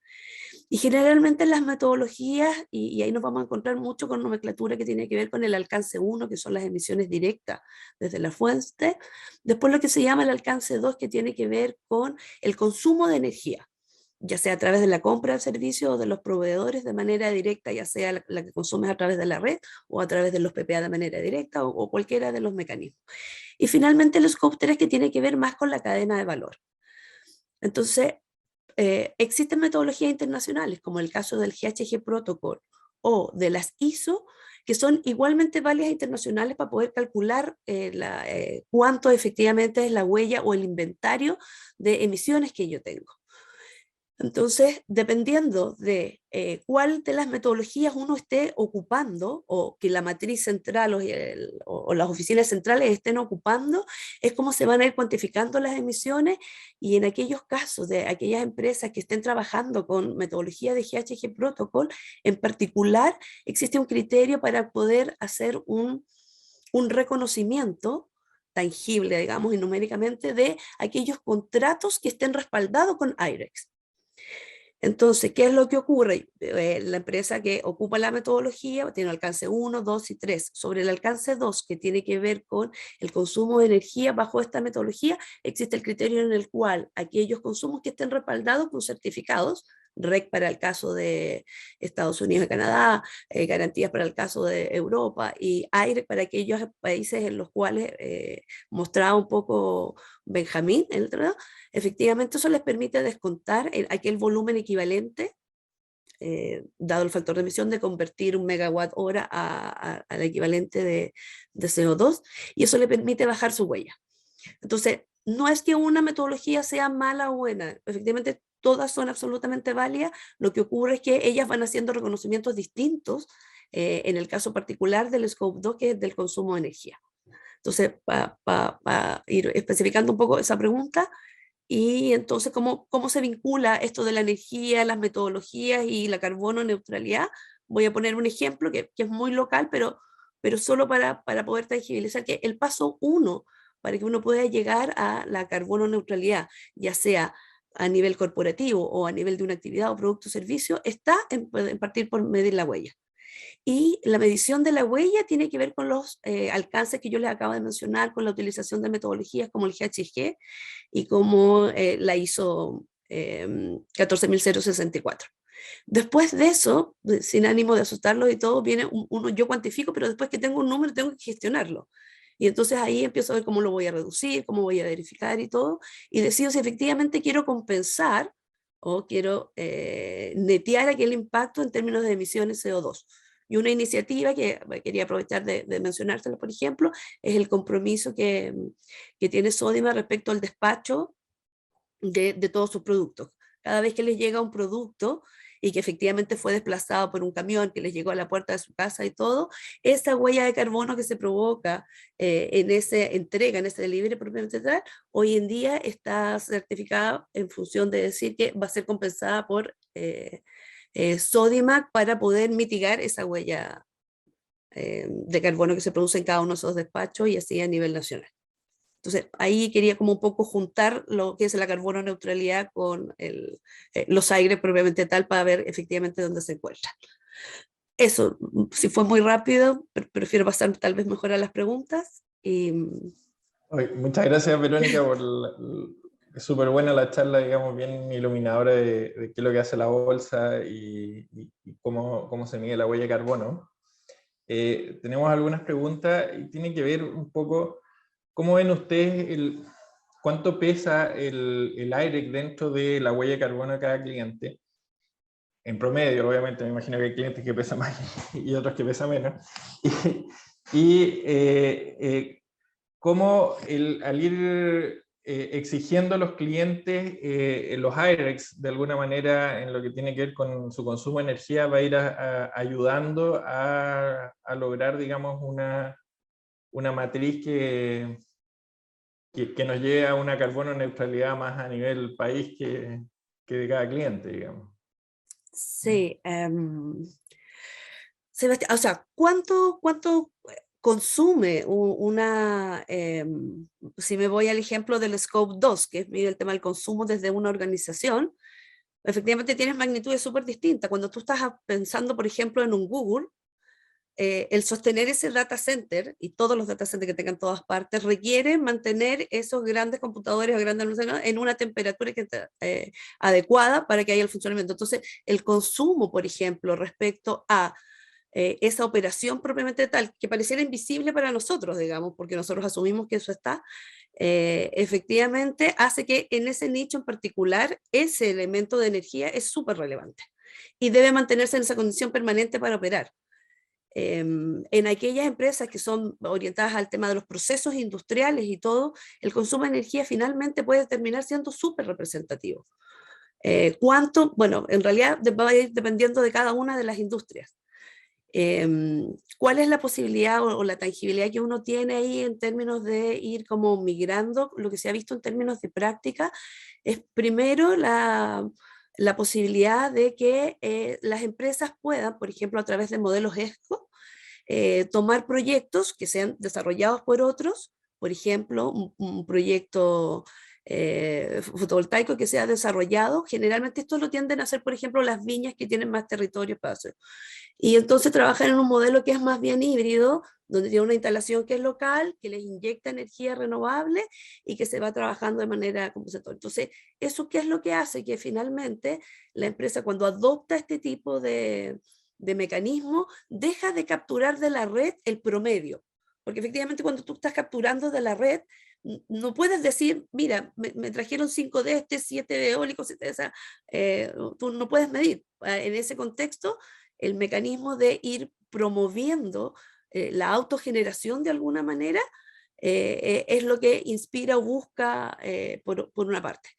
Y generalmente las metodologías, y ahí nos vamos a encontrar mucho con nomenclatura que tiene que ver con el alcance 1, que son las emisiones directas desde la fuente, después lo que se llama el alcance 2, que tiene que ver con el consumo de energía, ya sea a través de la compra del servicio o de los proveedores de manera directa, ya sea la que consumes a través de la red o a través de los PPA de manera directa o cualquiera de los mecanismos. Y finalmente el scope 3, que tiene que ver más con la cadena de valor. Entonces, existen metodologías internacionales, como el caso del GHG Protocol o de las ISO, que son igualmente válidas internacionales para poder calcular cuánto efectivamente es la huella o el inventario de emisiones que yo tengo. Entonces, dependiendo de cuál de las metodologías uno esté ocupando, o que la matriz central o las oficinas centrales estén ocupando, es como se van a ir cuantificando las emisiones, y en aquellos casos de aquellas empresas que estén trabajando con metodología de GHG Protocol, en particular, existe un criterio para poder hacer un reconocimiento tangible, digamos, y numéricamente, de aquellos contratos que estén respaldados con IREX. Entonces, ¿qué es lo que ocurre? La empresa que ocupa la metodología tiene alcance 1, 2 y 3. Sobre el alcance 2, que tiene que ver con el consumo de energía bajo esta metodología, existe el criterio en el cual aquellos consumos que estén respaldados con certificados, REC para el caso de Estados Unidos y Canadá, garantías para el caso de Europa, y AIREC para aquellos países en los cuales mostraba un poco Benjamín, efectivamente eso les permite descontar aquel volumen equivalente, dado el factor de emisión, de convertir un megawatt hora al equivalente de CO2, y eso le permite bajar su huella. Entonces, no es que una metodología sea mala o buena, efectivamente todas son absolutamente válidas. Lo que ocurre es que ellas van haciendo reconocimientos distintos, en el caso particular del Scope 2, que es del consumo de energía. Entonces, para ir especificando un poco esa pregunta, y entonces, ¿cómo se vincula esto de la energía, las metodologías y la carbono neutralidad? Voy a poner un ejemplo que es muy local, pero solo para poder tangibilizar que el paso 1 para que uno pueda llegar a la carbono neutralidad, ya sea a nivel corporativo o a nivel de una actividad o producto o servicio, está en partir por medir la huella. Y la medición de la huella tiene que ver con los alcances que yo les acabo de mencionar, con la utilización de metodologías como el GHG y como la ISO 14064. Después de eso, sin ánimo de asustarlos y todo, viene yo cuantifico, pero después que tengo un número tengo que gestionarlo. Y entonces ahí empiezo a ver cómo lo voy a reducir, cómo voy a verificar y todo, y decido si efectivamente quiero compensar o quiero netear aquel impacto en términos de emisiones CO2. Y una iniciativa que quería aprovechar de mencionárselo, por ejemplo, es el compromiso que tiene Sodima respecto al despacho de todos sus productos. Cada vez que les llega un producto y que efectivamente fue desplazado por un camión que les llegó a la puerta de su casa y todo, esa huella de carbono que se provoca en esa entrega, en ese delivery propiamente tal, hoy en día está certificada en función de decir que va a ser compensada por Sodimac, para poder mitigar esa huella de carbono que se produce en cada uno de esos despachos, y así a nivel nacional. Entonces, ahí quería como un poco juntar lo que es la carbono neutralidad con los aires propiamente tal, para ver efectivamente dónde se encuentran. Eso, si fue muy rápido, prefiero pasar tal vez mejor a las preguntas. Muchas gracias, Verónica, por es súper buena la charla, digamos, bien iluminadora de qué es lo que hace la bolsa y cómo se mide la huella de carbono. Tenemos algunas preguntas y tiene que ver un poco, ¿cómo ven ustedes cuánto pesa el IREC dentro de la huella de carbono de cada cliente? En promedio, obviamente, me imagino que hay clientes que pesan más y otros que pesan menos. Cómo al ir exigiendo a los clientes los IREX, de alguna manera, en lo que tiene que ver con su consumo de energía, va a ir ayudando a lograr, digamos, una matriz que nos lleve a una carbono neutralidad más a nivel país que de cada cliente, digamos. Sí. Sebastián, o sea, ¿cuánto consume si me voy al ejemplo del Scope 2, que es el tema del consumo desde una organización? Efectivamente tienes magnitudes súper distintas. Cuando tú estás pensando, por ejemplo, en un Google, el sostener ese data center y todos los data centers que tengan todas partes requiere mantener esos grandes computadores o grandes almacenes en una temperatura adecuada para que haya el funcionamiento. Entonces, el consumo, por ejemplo, respecto a esa operación propiamente tal, que pareciera invisible para nosotros, digamos, porque nosotros asumimos que eso está, efectivamente hace que en ese nicho en particular ese elemento de energía es súper relevante y debe mantenerse en esa condición permanente para operar. En aquellas empresas que son orientadas al tema de los procesos industriales y todo, el consumo de energía finalmente puede terminar siendo súper representativo. ¿Cuánto? Bueno, en realidad va a ir dependiendo de cada una de las industrias. ¿Cuál es la posibilidad o la tangibilidad que uno tiene ahí en términos de ir como migrando? Lo que se ha visto en términos de práctica es primero la posibilidad de que las empresas puedan, por ejemplo, a través de modelos ESCO, tomar proyectos que sean desarrollados por otros, por ejemplo, un proyecto fotovoltaico que sea desarrollado. Generalmente esto lo tienden a hacer, por ejemplo, las viñas que tienen más territorio para hacer. Y entonces trabajan en un modelo que es más bien híbrido, donde tiene una instalación que es local, que les inyecta energía renovable y que se va trabajando de manera compensatoria. Entonces, ¿eso qué es lo que hace? Que finalmente la empresa, cuando adopta este tipo de mecanismo, deja de capturar de la red el promedio. Porque efectivamente cuando tú estás capturando de la red, no puedes decir, mira, me trajeron 5 de este, 7 de eólicos, 7 de esa, tú no puedes medir. En ese contexto, el mecanismo de ir promoviendo la autogeneración de alguna manera es lo que inspira o busca por una parte.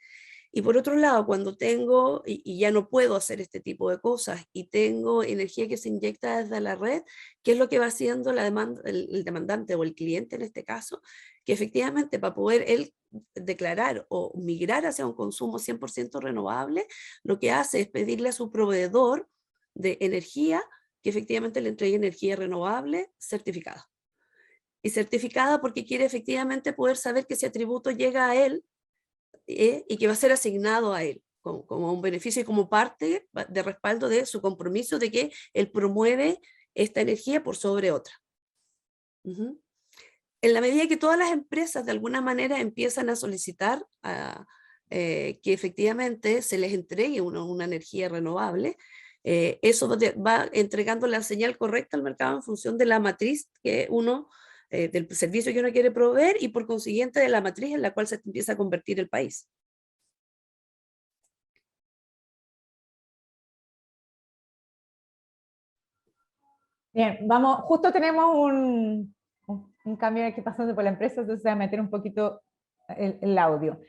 Y por otro lado, cuando tengo y ya no puedo hacer este tipo de cosas y tengo energía que se inyecta desde la red, ¿qué es lo que va haciendo el demandante o el cliente en este caso? Que efectivamente para poder él declarar o migrar hacia un consumo 100% renovable, lo que hace es pedirle a su proveedor de energía que efectivamente le entregue energía renovable certificada. Y certificada porque quiere efectivamente poder saber que ese atributo llega a él y que va a ser asignado a él como un beneficio y como parte de respaldo de su compromiso de que él promueve esta energía por sobre otra. En la medida que todas las empresas de alguna manera empiezan a solicitar que efectivamente se les entregue una energía renovable, eso va entregando la señal correcta al mercado en función de la matriz que uno del servicio que uno quiere proveer y por consiguiente de la matriz en la cual se empieza a convertir el país. Bien, vamos, justo tenemos un cambio aquí pasando por la empresa, entonces voy a meter un poquito el audio.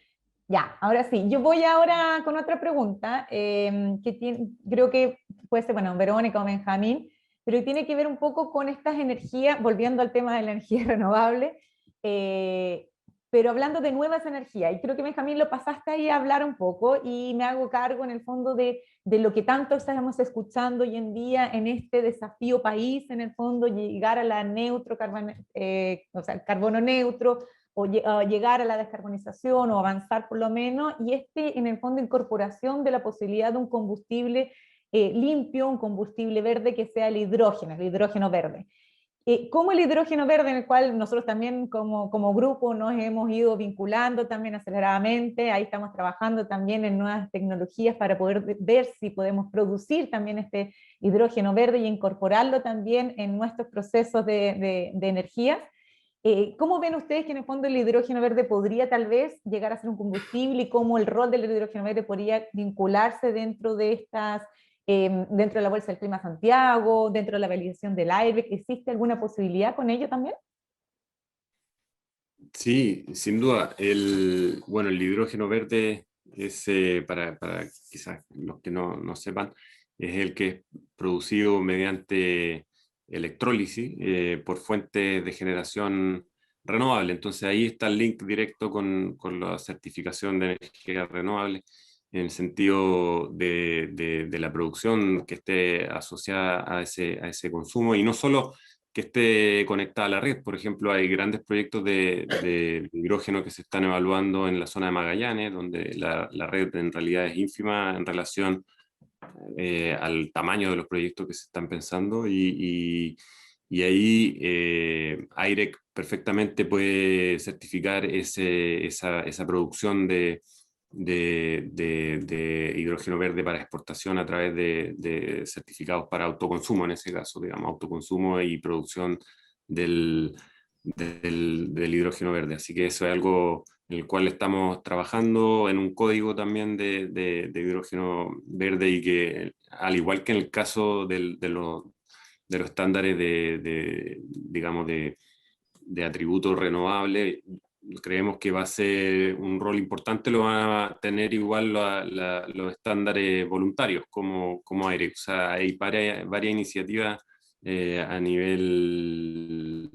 Ya, ahora sí, yo voy ahora con otra pregunta, creo que puede ser, bueno, Verónica o Benjamín, pero tiene que ver un poco con estas energías, volviendo al tema de la energía renovable, pero hablando de nuevas energías, y creo que Benjamín lo pasaste ahí a hablar un poco, y me hago cargo en el fondo de lo que tanto estamos escuchando hoy en día en este desafío país, en el fondo, llegar a la o sea, carbono neutro, o llegar a la descarbonización o avanzar por lo menos, y en el fondo incorporación de la posibilidad de un combustible limpio, un combustible verde que sea el hidrógeno verde. Como el hidrógeno verde, en el cual nosotros también como grupo nos hemos ido vinculando también aceleradamente, ahí estamos trabajando también en nuevas tecnologías para poder ver si podemos producir también este hidrógeno verde y incorporarlo también en nuestros procesos de energía. ¿Cómo ven ustedes que en el fondo el hidrógeno verde podría tal vez llegar a ser un combustible y cómo el rol del hidrógeno verde podría vincularse dentro de dentro de la Bolsa del Clima Santiago, dentro de la validación del aire? ¿Existe alguna posibilidad con ello también? Sí, sin duda. Bueno, el hidrógeno verde es, para quizás los que no sepan, es el que es producido mediante electrólisis por fuentes de generación renovable. Entonces ahí está el link directo con la certificación de energía renovable en el sentido de la producción que esté asociada a ese consumo, y no solo que esté conectada a la red. Por ejemplo, hay grandes proyectos de hidrógeno que se están evaluando en la zona de Magallanes, donde la red en realidad es ínfima en relación al tamaño de los proyectos que se están pensando, y ahí AIREC perfectamente puede certificar esa producción de de hidrógeno verde para exportación a través de certificados para autoconsumo, en ese caso, digamos, autoconsumo y producción del hidrógeno verde. Así que eso es algo en el cual estamos trabajando en un código también de hidrógeno verde, y que, al igual que en el caso de los estándares digamos, de atributos renovables, creemos que va a ser un rol importante, lo van a tener igual los estándares voluntarios como AIREC. O sea, hay varias iniciativas a nivel,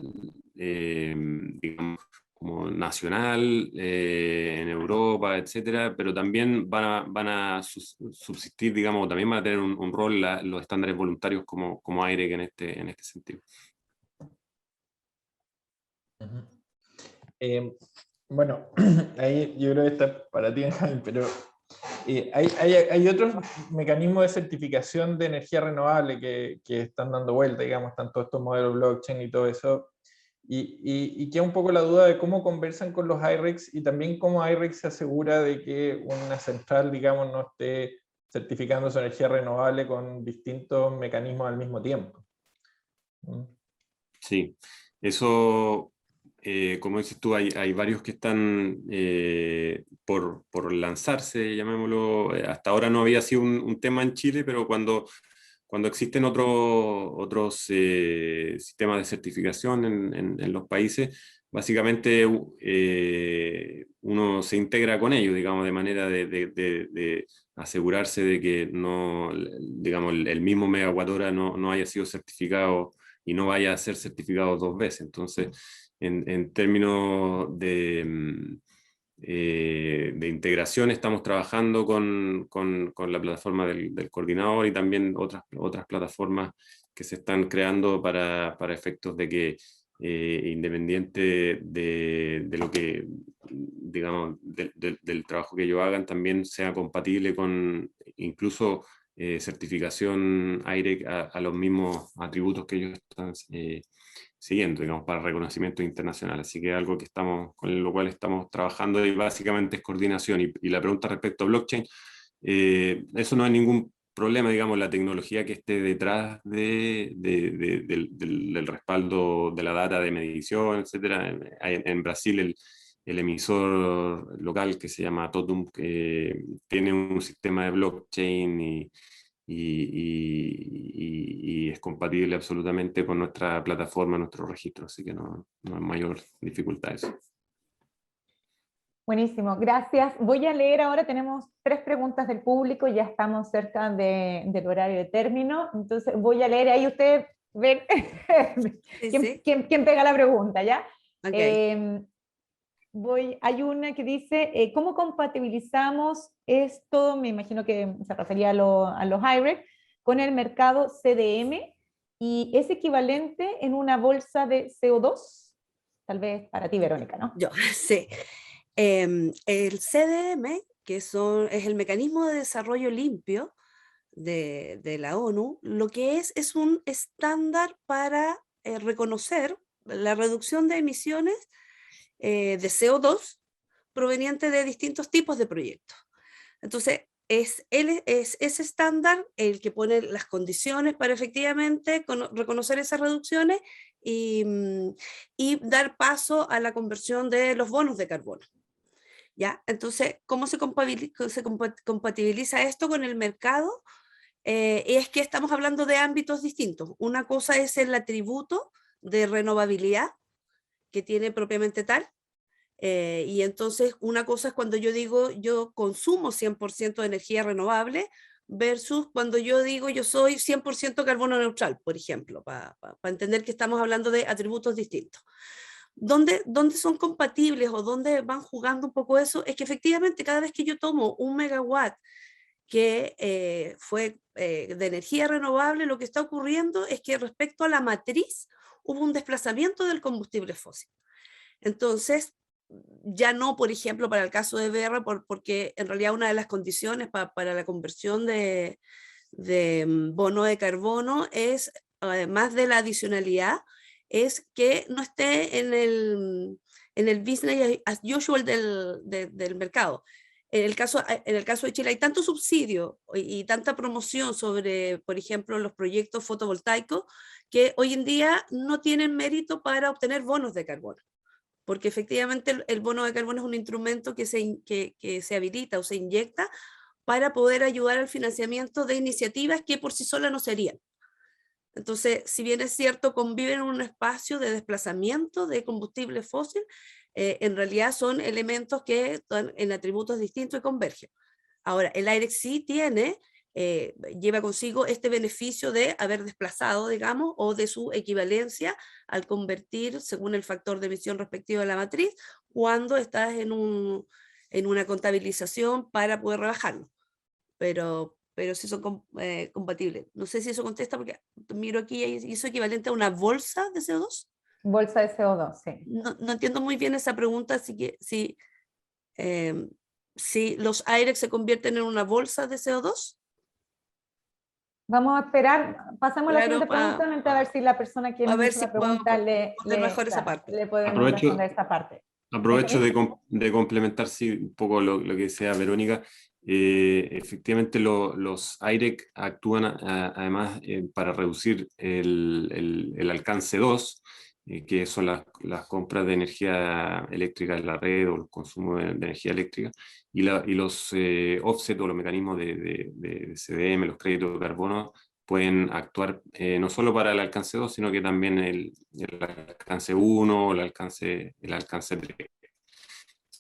digamos, como nacional, en Europa, etcétera, pero también van a subsistir, digamos, también van a tener un rol los estándares voluntarios como AIREC en este sentido. Bueno, ahí yo creo que está para ti, Jaime, pero hay otros mecanismos de certificación de energía renovable que están dando vuelta, digamos, están todos estos modelos blockchain y todo eso, y queda un poco la duda de cómo conversan con los IREX, y también cómo IREX se asegura de que una central, digamos, no esté certificando su energía renovable con distintos mecanismos al mismo tiempo. Sí, eso, como dices tú, hay varios que están por lanzarse, llamémoslo. Hasta ahora no había sido un tema en Chile, pero cuando existen otros sistemas de certificación en los países, básicamente uno se integra con ellos, digamos, de manera de asegurarse de que no, digamos, el mismo megawatt hora no haya sido certificado y no vaya a ser certificado dos veces. Entonces, en términos de integración, estamos trabajando con la plataforma del coordinador, y también otras plataformas que se están creando para efectos de que, independiente de lo que, digamos, del trabajo que ellos hagan, también sea compatible con incluso certificación AIREC a los mismos atributos que ellos están siguiendo, digamos, para reconocimiento internacional. Así que es algo que con lo cual estamos trabajando, y básicamente es coordinación. Y la pregunta respecto a blockchain, eso no es ningún problema, digamos, la tecnología que esté detrás del respaldo de la data de medición, etcétera. En Brasil el emisor local, que se llama Totum, que tiene un sistema de blockchain y es compatible absolutamente con nuestra plataforma, nuestro registro, así que no hay mayor dificultad eso. Buenísimo, gracias. Voy a leer ahora, tenemos 3 preguntas del público, ya estamos cerca del horario de término, entonces voy a leer, ahí ustedes ven ¿quién pega la pregunta, ¿ya? Okay. Hay una que dice, ¿cómo compatibilizamos esto? Me imagino que se refería a los IREC, con el mercado CDM, y es equivalente en una bolsa de CO2, tal vez para ti, Verónica, ¿no? Yo, sí. El CDM, que es el Mecanismo de Desarrollo Limpio de la ONU, lo que es un estándar para reconocer la reducción de emisiones de CO2 proveniente de distintos tipos de proyectos. Entonces, es ese estándar el que pone las condiciones para efectivamente reconocer esas reducciones y dar paso a la conversión de los bonos de carbono. ¿Ya? Entonces, ¿cómo se compatibiliza esto con el mercado? Es que estamos hablando de ámbitos distintos. Una cosa es el atributo de renovabilidad que tiene propiamente tal, y entonces una cosa es cuando yo digo yo consumo 100% de energía renovable, versus cuando yo digo yo soy 100% carbono neutral, por ejemplo, para entender que estamos hablando de atributos distintos. ¿Dónde son compatibles o dónde van jugando un poco eso? Es que efectivamente cada vez que yo tomo un megawatt que fue de energía renovable, lo que está ocurriendo es que respecto a la matriz hubo un desplazamiento del combustible fósil. Entonces, ya no, por ejemplo, para el caso de BR, porque en realidad una de las condiciones para la conversión de bono de carbono es, además de la adicionalidad, es que no esté en el business as usual del mercado. en el caso de Chile hay tanto subsidio y tanta promoción sobre, por ejemplo, los proyectos fotovoltaicos, que hoy en día no tienen mérito para obtener bonos de carbono, porque efectivamente el bono de carbono es un instrumento que se habilita o se inyecta para poder ayudar al financiamiento de iniciativas que por sí solas no serían. Entonces, si bien es cierto, conviven en un espacio de desplazamiento de combustible fósil, en realidad son elementos que están en atributos distintos y convergen. Ahora, el AIREC sí lleva consigo este beneficio de haber desplazado, digamos, o de su equivalencia al convertir según el factor de emisión respectivo de la matriz, cuando estás en una contabilización para poder rebajarlo. Pero sí son compatibles. No sé si eso contesta, porque miro aquí, hizo equivalente a una bolsa de CO2. Bolsa de CO2, sí. No entiendo muy bien esa pregunta, así que si los AIREC se convierten en una bolsa de CO2. Vamos a esperar, pasamos a la Claro, siguiente pregunta, a ver si la persona que a nos ver hizo si la pregunta podemos mejor esa parte. le podemos Aprovecho- responder esta parte. Aprovecho de complementar sí, un poco lo que decía Verónica. Efectivamente, los AIREC actúan además para reducir el alcance 2, que son las compras de energía eléctrica en la red o los consumos de energía eléctrica, y los offset o los mecanismos de CDM, los créditos de carbono, pueden actuar no solo para el alcance 2, sino que también el alcance 1 o el alcance 3.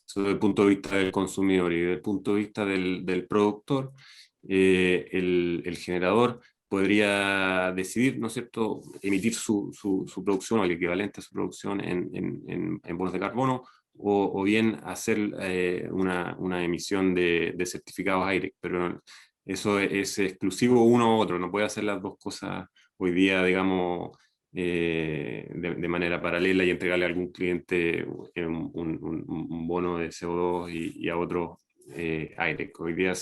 Eso desde el punto de vista del consumidor, y desde el punto de vista del productor, el generador podría decidir, ¿no es cierto?, emitir su producción o el equivalente a su producción en bonos de carbono, o bien hacer una emisión de certificados AIREC, pero eso es exclusivo uno u otro, no puede hacer las dos cosas hoy día, digamos, de manera paralela y entregarle a algún cliente un bono de CO2 y a otro AIREC. Hoy día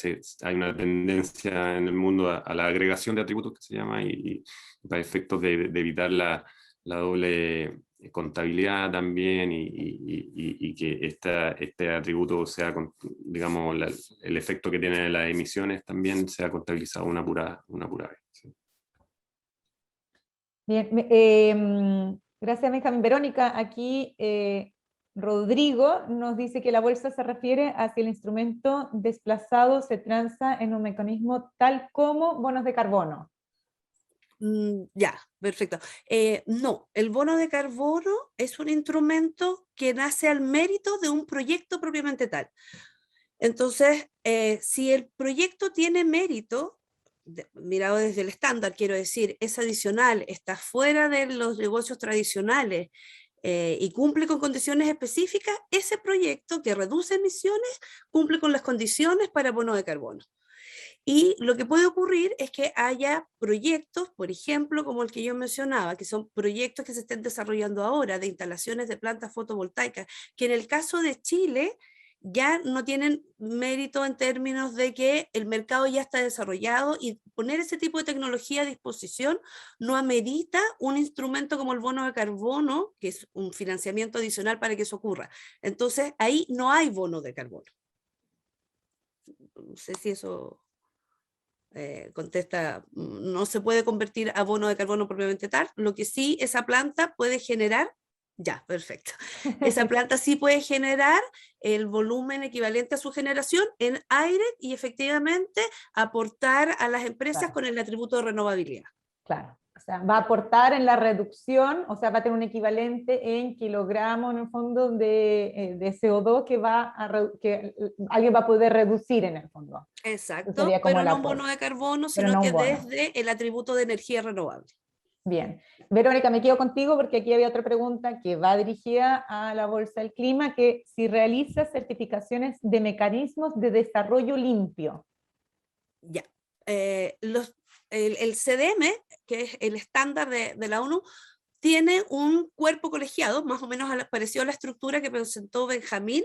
hay una tendencia en el mundo a la agregación de atributos, que se llama, y para efectos de evitar la doble contabilidad también, y que este atributo sea, digamos, el efecto que tiene las emisiones también sea contabilizado una pura vez. ¿Sí? Bien, gracias Benjamín. Verónica, aquí Rodrigo nos dice que la bolsa se refiere a si el instrumento desplazado se transa en un mecanismo tal como bonos de carbono. Ya, perfecto. No, el bono de carbono es un instrumento que nace al mérito de un proyecto propiamente tal. Entonces, si el proyecto tiene mérito, mirado desde el estándar, quiero decir, es adicional, está fuera de los negocios tradicionales y cumple con condiciones específicas, ese proyecto que reduce emisiones cumple con las condiciones para bono de carbono. Y lo que puede ocurrir es que haya proyectos, por ejemplo, como el que yo mencionaba, que son proyectos que se estén desarrollando ahora de instalaciones de plantas fotovoltaicas, que en el caso de Chile ya no tienen mérito en términos de que el mercado ya está desarrollado, y poner ese tipo de tecnología a disposición no amerita un instrumento como el bono de carbono, que es un financiamiento adicional para que eso ocurra. Entonces, ahí no hay bono de carbono. No sé si eso contesta. No se puede convertir a bono de carbono propiamente tal. Lo que sí, esa planta puede generar, ya, perfecto. Esa planta sí puede generar el volumen equivalente a su generación en aire y efectivamente aportar a las empresas, Claro, con el atributo de renovabilidad. claro. O sea, va a aportar en la reducción, o sea, va a tener un equivalente en kilogramos, en el fondo, de CO2 que alguien va a poder reducir en el fondo. Exacto, pero no un bono de carbono, pero sino no que un bono. desde el atributo de energía renovable. Bien. Verónica, me quedo contigo porque aquí había otra pregunta que va dirigida a la Bolsa del Clima, que si realiza certificaciones de mecanismos de desarrollo limpio. Ya. El CDM, que es el estándar de la ONU, tiene un cuerpo colegiado, más o menos parecido a la estructura que presentó Benjamín,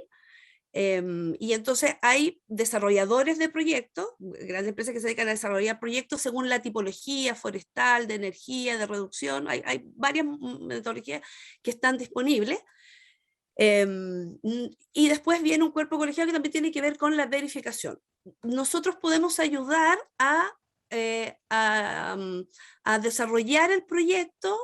y entonces hay desarrolladores de proyectos, grandes empresas que se dedican a desarrollar proyectos según la tipología forestal, de energía, de reducción. Hay varias metodologías que están disponibles, Y después viene un cuerpo colegiado que también tiene que ver con la verificación. Nosotros podemos ayudar a desarrollar el proyecto,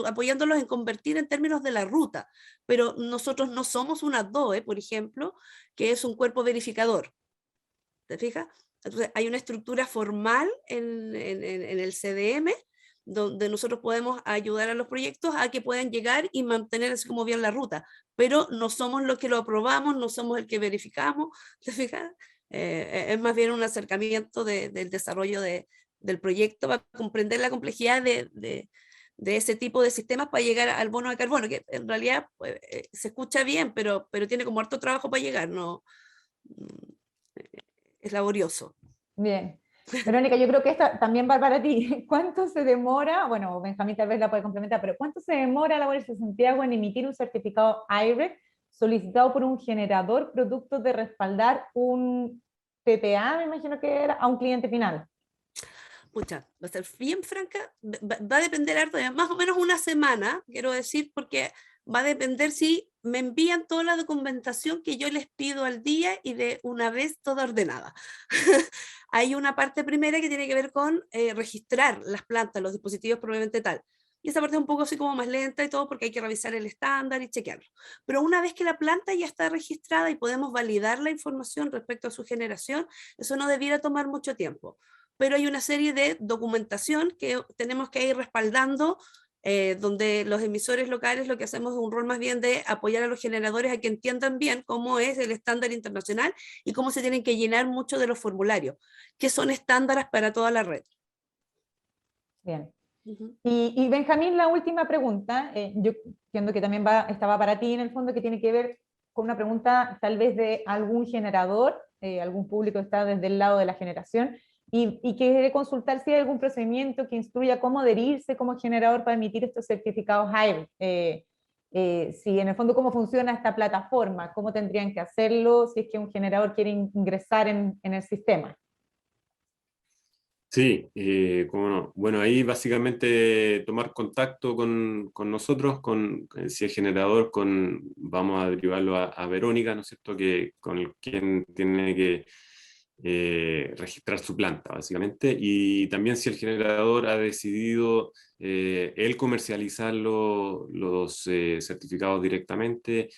apoyándolos en convertir en términos de la ruta, pero nosotros no somos una DOE, por ejemplo, que es un cuerpo verificador. ¿Te fijas? Entonces, hay una estructura formal en el CDM donde nosotros podemos ayudar a los proyectos a que puedan llegar y mantener así como bien la ruta, pero no somos los que lo aprobamos, no somos el que verificamos, ¿te fijas? Es más bien un acercamiento del desarrollo del proyecto para comprender la complejidad de ese tipo de sistemas para llegar al bono de carbono, que en realidad pues, se escucha bien, pero tiene como harto trabajo para llegar, ¿no? Es laborioso. Bien. Verónica, yo creo que esta también va para ti. ¿Cuánto se demora, bueno, Benjamín tal vez la puede complementar, pero cuánto se demora la Bolsa de Santiago en emitir un certificado IREC solicitado por un generador producto de respaldar un PPA, me imagino que era, a un cliente final? Pucha, va a ser bien franca, va a depender harto, más o menos una semana, quiero decir, porque va a depender si me envían toda la documentación que yo les pido al día y de una vez toda ordenada. Hay una parte primera que tiene que ver con registrar las plantas, los dispositivos probablemente tal. Y esa parte es un poco así como más lenta y todo porque hay que revisar el estándar y chequearlo. Pero una vez que la planta ya está registrada y podemos validar la información respecto a su generación, eso no debiera tomar mucho tiempo. Pero hay una serie de documentación que tenemos que ir respaldando, donde los emisores locales lo que hacemos es un rol más bien de apoyar a los generadores a que entiendan bien cómo es el estándar internacional y cómo se tienen que llenar mucho de los formularios, que son estándares para toda la red. Bien. Uh-huh. Y Benjamín, la última pregunta, yo entiendo que también estaba para ti en el fondo, que tiene que ver con una pregunta tal vez de algún generador, algún público que está desde el lado de la generación, y que quiere consultar si hay algún procedimiento que instruya cómo adherirse como generador para emitir estos certificados HYBE. Si en el fondo cómo funciona esta plataforma, cómo tendrían que hacerlo si es que un generador quiere ingresar en el sistema. Sí, cómo no. Bueno, ahí básicamente tomar contacto con nosotros, si es generador, vamos a derivarlo a Verónica, ¿no es cierto?, con quien tiene que registrar su planta, básicamente, y también si el generador ha decidido él comercializar los certificados directamente,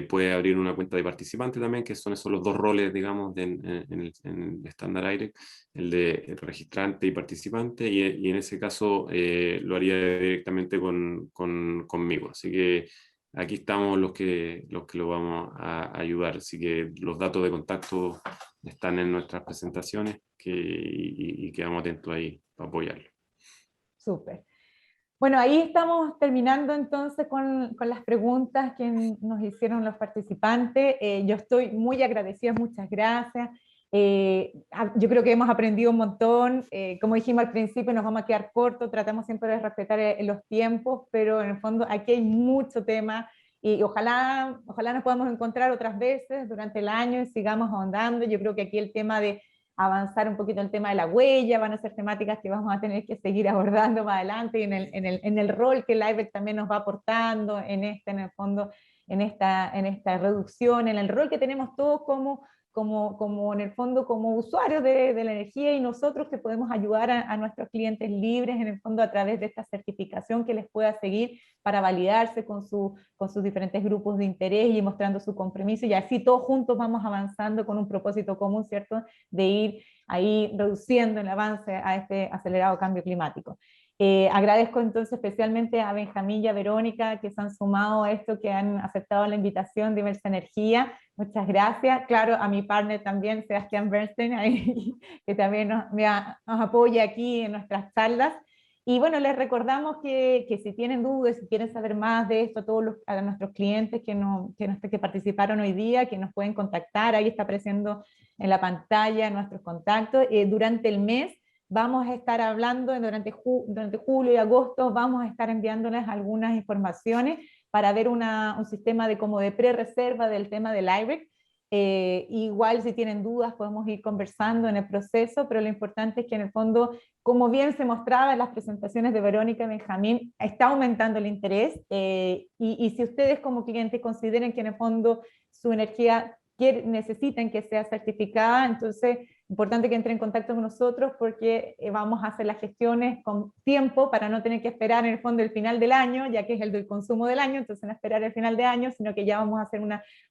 puede abrir una cuenta de participante también, que son esos los dos roles, digamos, en el estándar IREC, el de registrante y participante, y en ese caso lo haría directamente conmigo. Así que aquí estamos los que lo vamos a ayudar, así que los datos de contacto están en nuestras presentaciones y quedamos atentos ahí para apoyarlo. Súper. Bueno, ahí estamos terminando entonces con las preguntas que nos hicieron los participantes. Yo estoy muy agradecida, muchas gracias. Yo creo que hemos aprendido un montón. Como dijimos al principio, nos vamos a quedar cortos, tratamos siempre de respetar los tiempos, pero en el fondo aquí hay mucho tema y ojalá nos podamos encontrar otras veces durante el año y sigamos ahondando. Yo creo que aquí el tema de avanzar un poquito el tema de la huella, van a ser temáticas que vamos a tener que seguir abordando más adelante y en el rol que el IREC también nos va aportando en el fondo, en esta reducción, en el rol que tenemos todos como en el fondo como usuarios de la energía y nosotros que podemos ayudar a nuestros clientes libres en el fondo a través de esta certificación que les pueda seguir para validarse con sus diferentes grupos de interés y mostrando su compromiso y así todos juntos vamos avanzando con un propósito común, ¿cierto? De ir ahí reduciendo el avance a este acelerado cambio climático. Agradezco entonces especialmente a Benjamín y a Verónica que se han sumado a esto, que han aceptado la invitación de Diversa Energía. Muchas gracias. Claro, a mi partner también, Sebastián Bernstein, ahí, que también nos apoya aquí en nuestras charlas. Y bueno, les recordamos que si tienen dudas, si quieren saber más de esto, a nuestros clientes que participaron hoy día, que nos pueden contactar, ahí está apareciendo en la pantalla nuestros contactos. Durante el mes vamos a estar hablando, durante julio y agosto, vamos a estar enviándoles algunas informaciones para ver un sistema como de pre-reserva del tema del IREC, Igual si tienen dudas podemos ir conversando en el proceso, pero lo importante es que en el fondo, como bien se mostraba en las presentaciones de Verónica y Benjamín, está aumentando el interés, y si ustedes como clientes consideren que en el fondo su energía necesitan que sea certificada, entonces importante que entre en contacto con nosotros porque vamos a hacer las gestiones con tiempo para no tener que esperar en el fondo el final del año, ya que es el del consumo del año, entonces no esperar el final de año, sino que ya vamos a hacer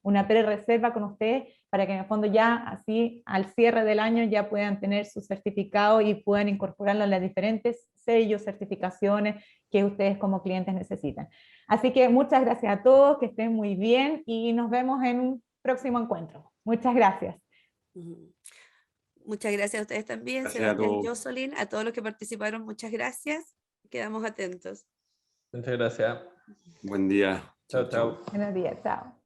una pre-reserva con ustedes para que en el fondo ya así al cierre del año ya puedan tener su certificado y puedan incorporarlo en las diferentes sellos, certificaciones que ustedes como clientes necesitan. Así que muchas gracias a todos, que estén muy bien y nos vemos en un próximo encuentro. Muchas gracias. Muchas gracias a ustedes también, Gracias Sebastián, Jocelyn, a todos los que participaron, muchas gracias. Quedamos atentos. Muchas gracias. Buen día. Chao, chao. Buenos días, chao.